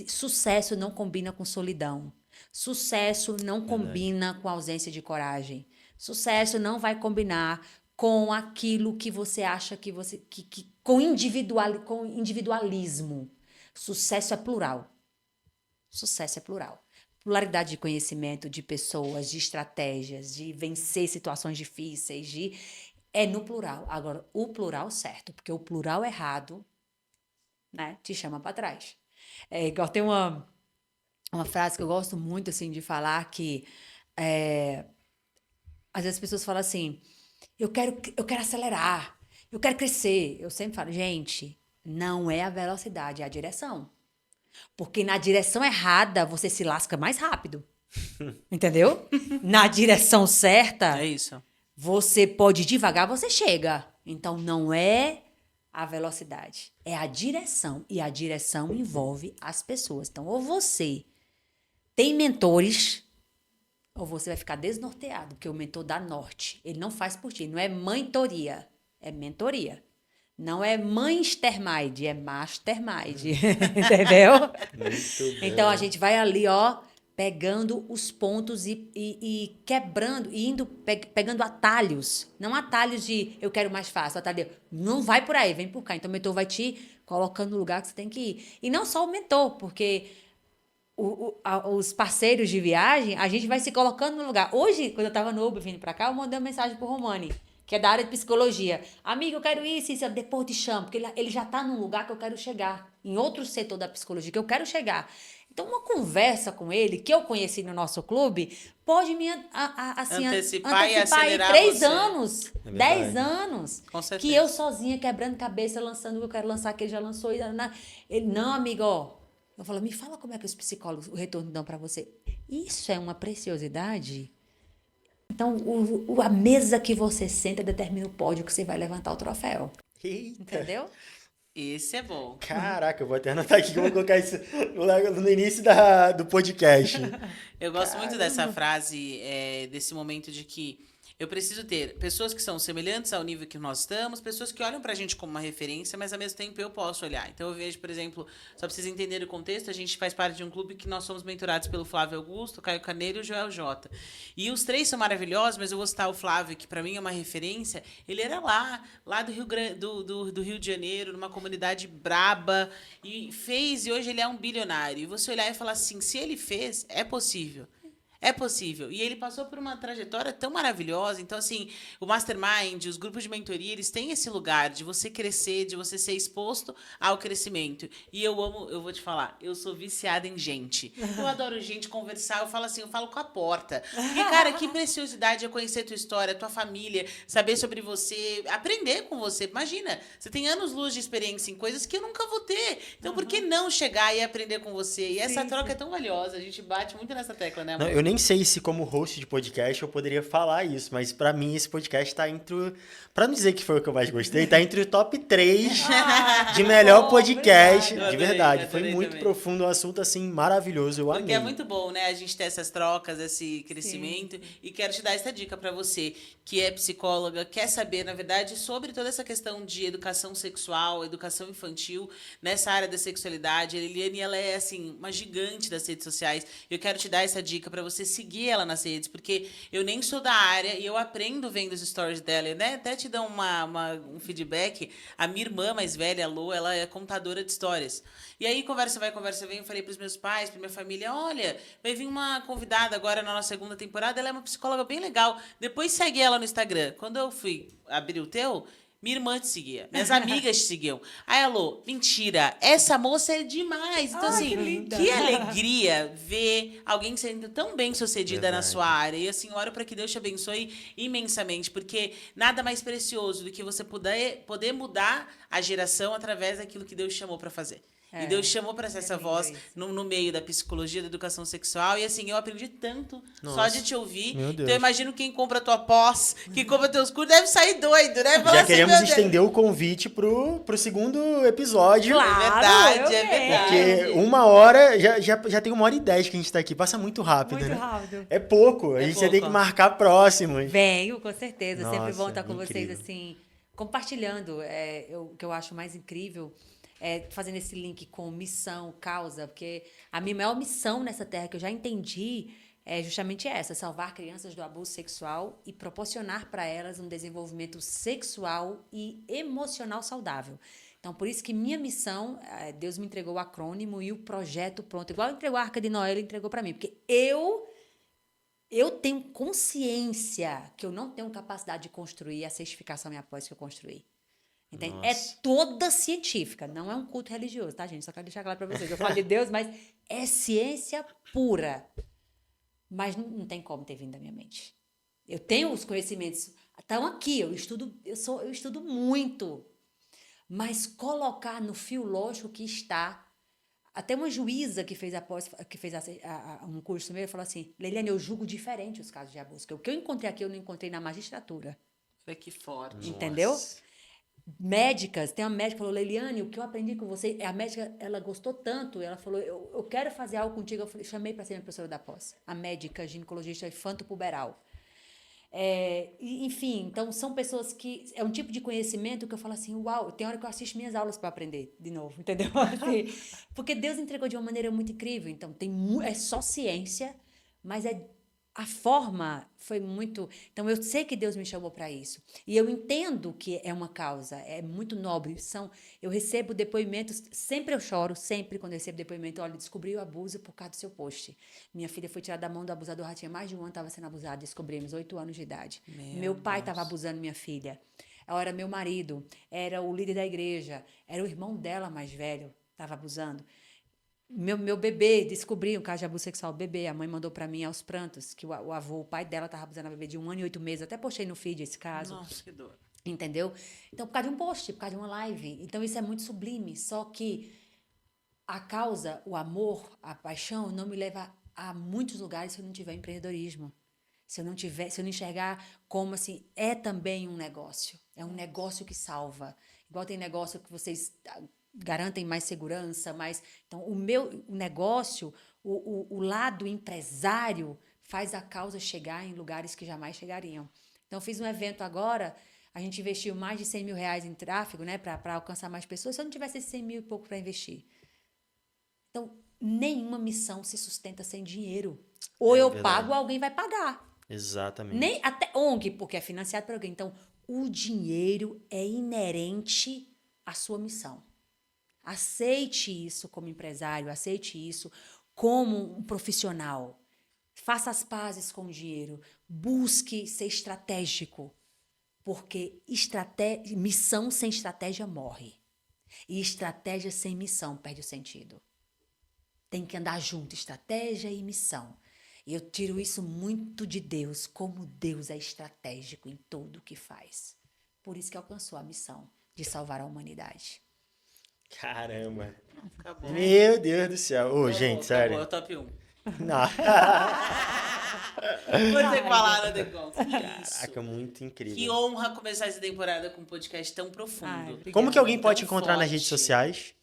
Sucesso não combina com solidão. Sucesso não combina com ausência de coragem. Sucesso não vai combinar com aquilo que você acha com individualismo. Sucesso é plural. Sucesso é plural. Pluralidade de conhecimento, de pessoas, de estratégias, de vencer situações difíceis, é no plural. Agora, o plural certo, porque o plural errado, né, te chama para trás. Igual tem uma frase que eu gosto muito assim de falar que às vezes as pessoas falam assim, eu quero acelerar, eu quero crescer. Eu sempre falo, gente, não é a velocidade, é a direção. Porque na direção errada, você se lasca mais rápido. Entendeu? Na direção certa, É isso. você pode ir devagar, você chega. Então, não é a velocidade, é a direção. E a direção envolve as pessoas. Então, ou você tem mentores, ou você vai ficar desnorteado, porque o mentor dá norte. Ele não faz por ti. Não é mentoria, é mentoria. Não é mastermind, é mastermind. Entendeu? Muito bom. Então, a gente vai ali, ó, pegando os pontos e quebrando, e indo, pegando atalhos. Não atalhos de eu quero mais fácil, atalho de não vai por aí, vem por cá. Então, o mentor vai te colocando no lugar que você tem que ir. E não só o mentor, porque os parceiros de viagem, a gente vai se colocando no lugar. Hoje, quando eu estava no Uber vindo para cá, eu mandei uma mensagem pro Romani, que é da área de psicologia. Amigo, eu quero isso, depois eu te chamo, porque ele já está num lugar que eu quero chegar, em outro setor da psicologia que eu quero chegar. Então, uma conversa com ele, que eu conheci no nosso clube, pode me assim, antecipar e acelerar 3 você. anos, 10 anos. Com certeza. Que eu sozinha, quebrando cabeça, lançando o que eu quero lançar, que ele já lançou. Ele, não, amigo, ó. Eu falo, me fala como é que os psicólogos, o retorno dão para você. Isso é uma preciosidade. Então, a mesa que você senta determina o pódio que você vai levantar o troféu. Eita. Entendeu? Esse é bom. Caraca, eu vou até anotar aqui que eu vou colocar isso no início do podcast. Eu gosto muito dessa frase, desse momento de que eu preciso ter pessoas que são semelhantes ao nível que nós estamos, pessoas que olham pra gente como uma referência, mas ao mesmo tempo eu posso olhar. Então eu vejo, por exemplo, só pra vocês entenderem o contexto, a gente faz parte de um clube que nós somos mentorados pelo Flávio Augusto, Caio Carneiro e o Joel J. E os 3 são maravilhosos, mas eu vou citar o Flávio, que pra mim é uma referência. Ele era lá do Rio Grande, do Rio de Janeiro, numa comunidade braba, e hoje ele é um bilionário. E você olhar e falar assim, se ele fez, é possível. É possível. E ele passou por uma trajetória tão maravilhosa. Então, assim, o Mastermind, os grupos de mentoria, eles têm esse lugar de você crescer, de você ser exposto ao crescimento. E eu amo, eu vou te falar, eu sou viciada em gente. Eu adoro gente, conversar, eu falo assim, eu falo com a porta. Porque, cara, que preciosidade é conhecer a tua história, a tua família, saber sobre você, aprender com você. Imagina, você tem anos-luz de experiência em coisas que eu nunca vou ter. Então, por que não chegar e aprender com você? E essa troca é tão valiosa. A gente bate muito nessa tecla, né, amor? Não, eu nem sei se como host de podcast eu poderia falar isso, mas pra mim esse podcast tá entre pra não dizer que foi o que eu mais gostei, tá entre o top 3 de melhor podcast, obrigada. de verdade. Eu Foi adorei muito também. profundo, um assunto assim maravilhoso, eu Porque amei. é muito bom, né? A gente ter essas trocas, esse crescimento. Sim. E quero te dar essa dica para você, que é psicóloga, quer saber, na verdade, sobre toda essa questão de educação sexual, educação infantil, nessa área da sexualidade. A Liliane, ela é, assim, uma gigante das redes sociais. Eu quero te dar essa dica para você seguir ela nas redes, porque eu nem sou da área e eu aprendo vendo os stories dela, né? Até te dar um feedback. A minha irmã mais velha, a Lô, ela é contadora de histórias. E aí, conversa vai, conversa vem, eu falei pros meus pais, pra minha família, olha, vai vir uma convidada agora na nossa segunda temporada, ela é uma psicóloga bem legal. Depois segue ela no Instagram. Quando eu fui abrir o teu, minha irmã te seguia, minhas amigas te seguiam. Aí, alô, mentira, essa moça é demais. Então, assim, que linda. que alegria ver alguém sendo tão bem sucedida na sua área. E assim, oro para que Deus te abençoe imensamente, porque nada mais precioso do que você poder mudar a geração através daquilo que Deus chamou para fazer. E Deus chamou para ser essa lindo voz isso. no meio da psicologia, da educação sexual. E assim, eu aprendi tanto só Nossa, de te ouvir. meu Deus. Então eu imagino quem compra tua pós, quem compra teus cursos, deve sair doido, né? Fala Já assim, queremos meu Deus. estender o convite pro segundo episódio. Claro, verdade, eu é verdade. Porque 1 hora, já tem 1h10 que a gente tá aqui. Passa muito rápido, Muito né? rápido. É pouco. A É gente pouco, tem que ó. marcar próximo. Venho, com certeza. Sempre Nossa, bom estar com vocês, incrível. assim, compartilhando. O que eu acho mais incrível é fazendo esse link com missão, causa, porque a minha maior missão nessa terra que eu já entendi é justamente essa: salvar crianças do abuso sexual e proporcionar para elas um desenvolvimento sexual e emocional saudável. Então, por isso que minha missão, Deus me entregou o acrônimo e o projeto pronto. Igual entregou a Arca de Noé, ele entregou para mim. Porque eu tenho consciência que eu não tenho capacidade de construir a certificação minha pós que eu construí. Entende? É Nossa. toda científica, não é um culto religioso, tá, gente? Só quero deixar claro para vocês. Eu falo de Deus, mas é ciência pura. Mas não tem como ter vindo da minha mente. Eu tenho os conhecimentos, estão aqui, eu estudo muito. Mas colocar no fio lógico que está. Até uma juíza que fez um curso meu falou assim: Leiliane, eu julgo diferente os casos de abuso. Porque o que eu encontrei aqui, eu não encontrei na magistratura. Foi que forte. Entendeu? Nossa. Médicas, tem uma médica que falou: Leiliane, o que eu aprendi com você, a médica, ela gostou tanto, ela falou: eu quero fazer algo contigo. Eu falei, chamei para ser minha professora da pós. A médica ginecologista infanto-puberal. Enfim, então são pessoas que é um tipo de conhecimento que eu falo assim, uau, tem hora que eu assisto minhas aulas para aprender de novo, entendeu? Assim, porque Deus entregou de uma maneira muito incrível. Então é só ciência, mas a forma foi muito. Então eu sei que Deus me chamou para isso e eu entendo que é uma causa, é muito nobre. Eu recebo depoimentos, sempre eu choro, sempre quando eu recebo depoimento. Olha, descobri o abuso por causa do seu post. Minha filha foi tirada da mão do abusador, já tinha mais de 1 ano, estava sendo abusada, descobrimos, 8 anos de idade. Meu pai estava abusando minha filha. Era meu marido, era o líder da igreja, era o irmão dela mais velho, estava abusando. Meu bebê, descobri um caso de abuso sexual, bebê, a mãe mandou para mim aos prantos, que o pai dela estava abusando a bebê de 1 ano e 8 meses, até postei no feed esse caso. Nossa, que dor. Entendeu? Então, por causa de um post, por causa de uma live. Então, isso é muito sublime, só que a causa, o amor, a paixão não me leva a muitos lugares se eu não tiver empreendedorismo. Se eu não enxergar como assim, é também um negócio. É um negócio que salva. Igual tem negócio que vocês garantem mais segurança, então o meu negócio, o lado empresário faz a causa chegar em lugares que jamais chegariam. Então fiz um evento agora, a gente investiu mais de 100 mil reais em tráfego, né, para alcançar mais pessoas. Se eu não tivesse esses 100 mil e pouco para investir, então nenhuma missão se sustenta sem dinheiro. Ou eu verdade. pago, ou alguém vai pagar. Exatamente. Nem até ONG, porque é financiado por alguém. Então o dinheiro é inerente à sua missão. Aceite isso como empresário, aceite isso como um profissional. Faça as pazes com o dinheiro. Busque ser estratégico. Porque missão sem estratégia morre. E estratégia sem missão perde o sentido. Tem que andar junto, estratégia e missão. E eu tiro isso muito de Deus, como Deus é estratégico em tudo o que faz. Por isso que alcançou a missão de salvar a humanidade. Caramba. Acabou. Meu Deus do céu. Ô, gente, sério. Acabou, é o top 1. Não. Vou ter que falar, não tem como. Caraca, muito incrível. Que honra começar essa temporada com um podcast tão profundo. Obrigada. Como que alguém pode te Tão encontrar nas forte. redes sociais?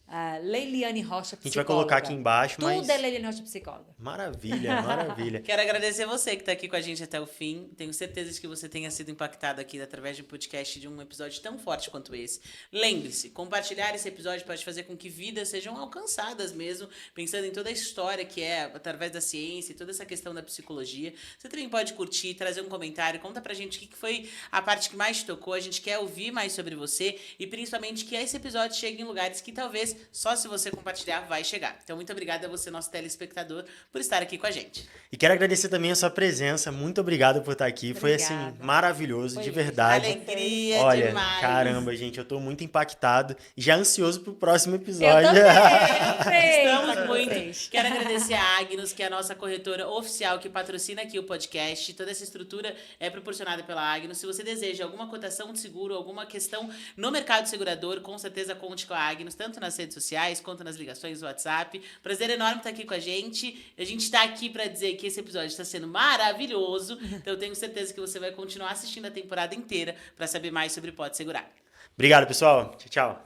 Leiliane Rocha, psicóloga. A gente vai colocar aqui embaixo, Tudo mas... é Leiliane Rocha, psicóloga. Maravilha, maravilha. Quero agradecer você que está aqui com a gente até o fim. Tenho certeza de que você tenha sido impactado aqui através de um podcast, de um episódio tão forte quanto esse. Lembre-se, compartilhar esse episódio pode fazer com que vidas sejam alcançadas mesmo, pensando em toda a história que é através da ciência e toda essa questão da psicologia. Você também pode curtir, trazer um comentário, conta pra gente o que foi a parte que mais te tocou. A gente quer ouvir mais sobre você e principalmente que esse episódio chegue em lugares que talvez só se você compartilhar vai chegar. Então, muito obrigada a você, nosso telespectador, por estar aqui com a gente. E quero agradecer também a sua presença. Muito obrigado por estar aqui. Foi, assim, Obrigada. maravilhoso, Foi de isso. verdade. Alegria Olha, demais. caramba, gente, eu tô muito impactado e já ansioso pro próximo episódio. Eu também. Estamos muito. Vocês. Quero agradecer a Agnus, que é a nossa corretora oficial que patrocina aqui o podcast. Toda essa estrutura é proporcionada pela Agnus. Se você deseja alguma cotação de seguro, alguma questão no mercado segurador, com certeza conte com a Agnus, tanto nas redes sociais quanto nas ligações do WhatsApp. Prazer enorme estar aqui com a gente. A gente está aqui para dizer que esse episódio está sendo maravilhoso. Então eu tenho certeza que você vai continuar assistindo a temporada inteira para saber mais sobre Pode Segurar. Obrigado, pessoal. Tchau, tchau.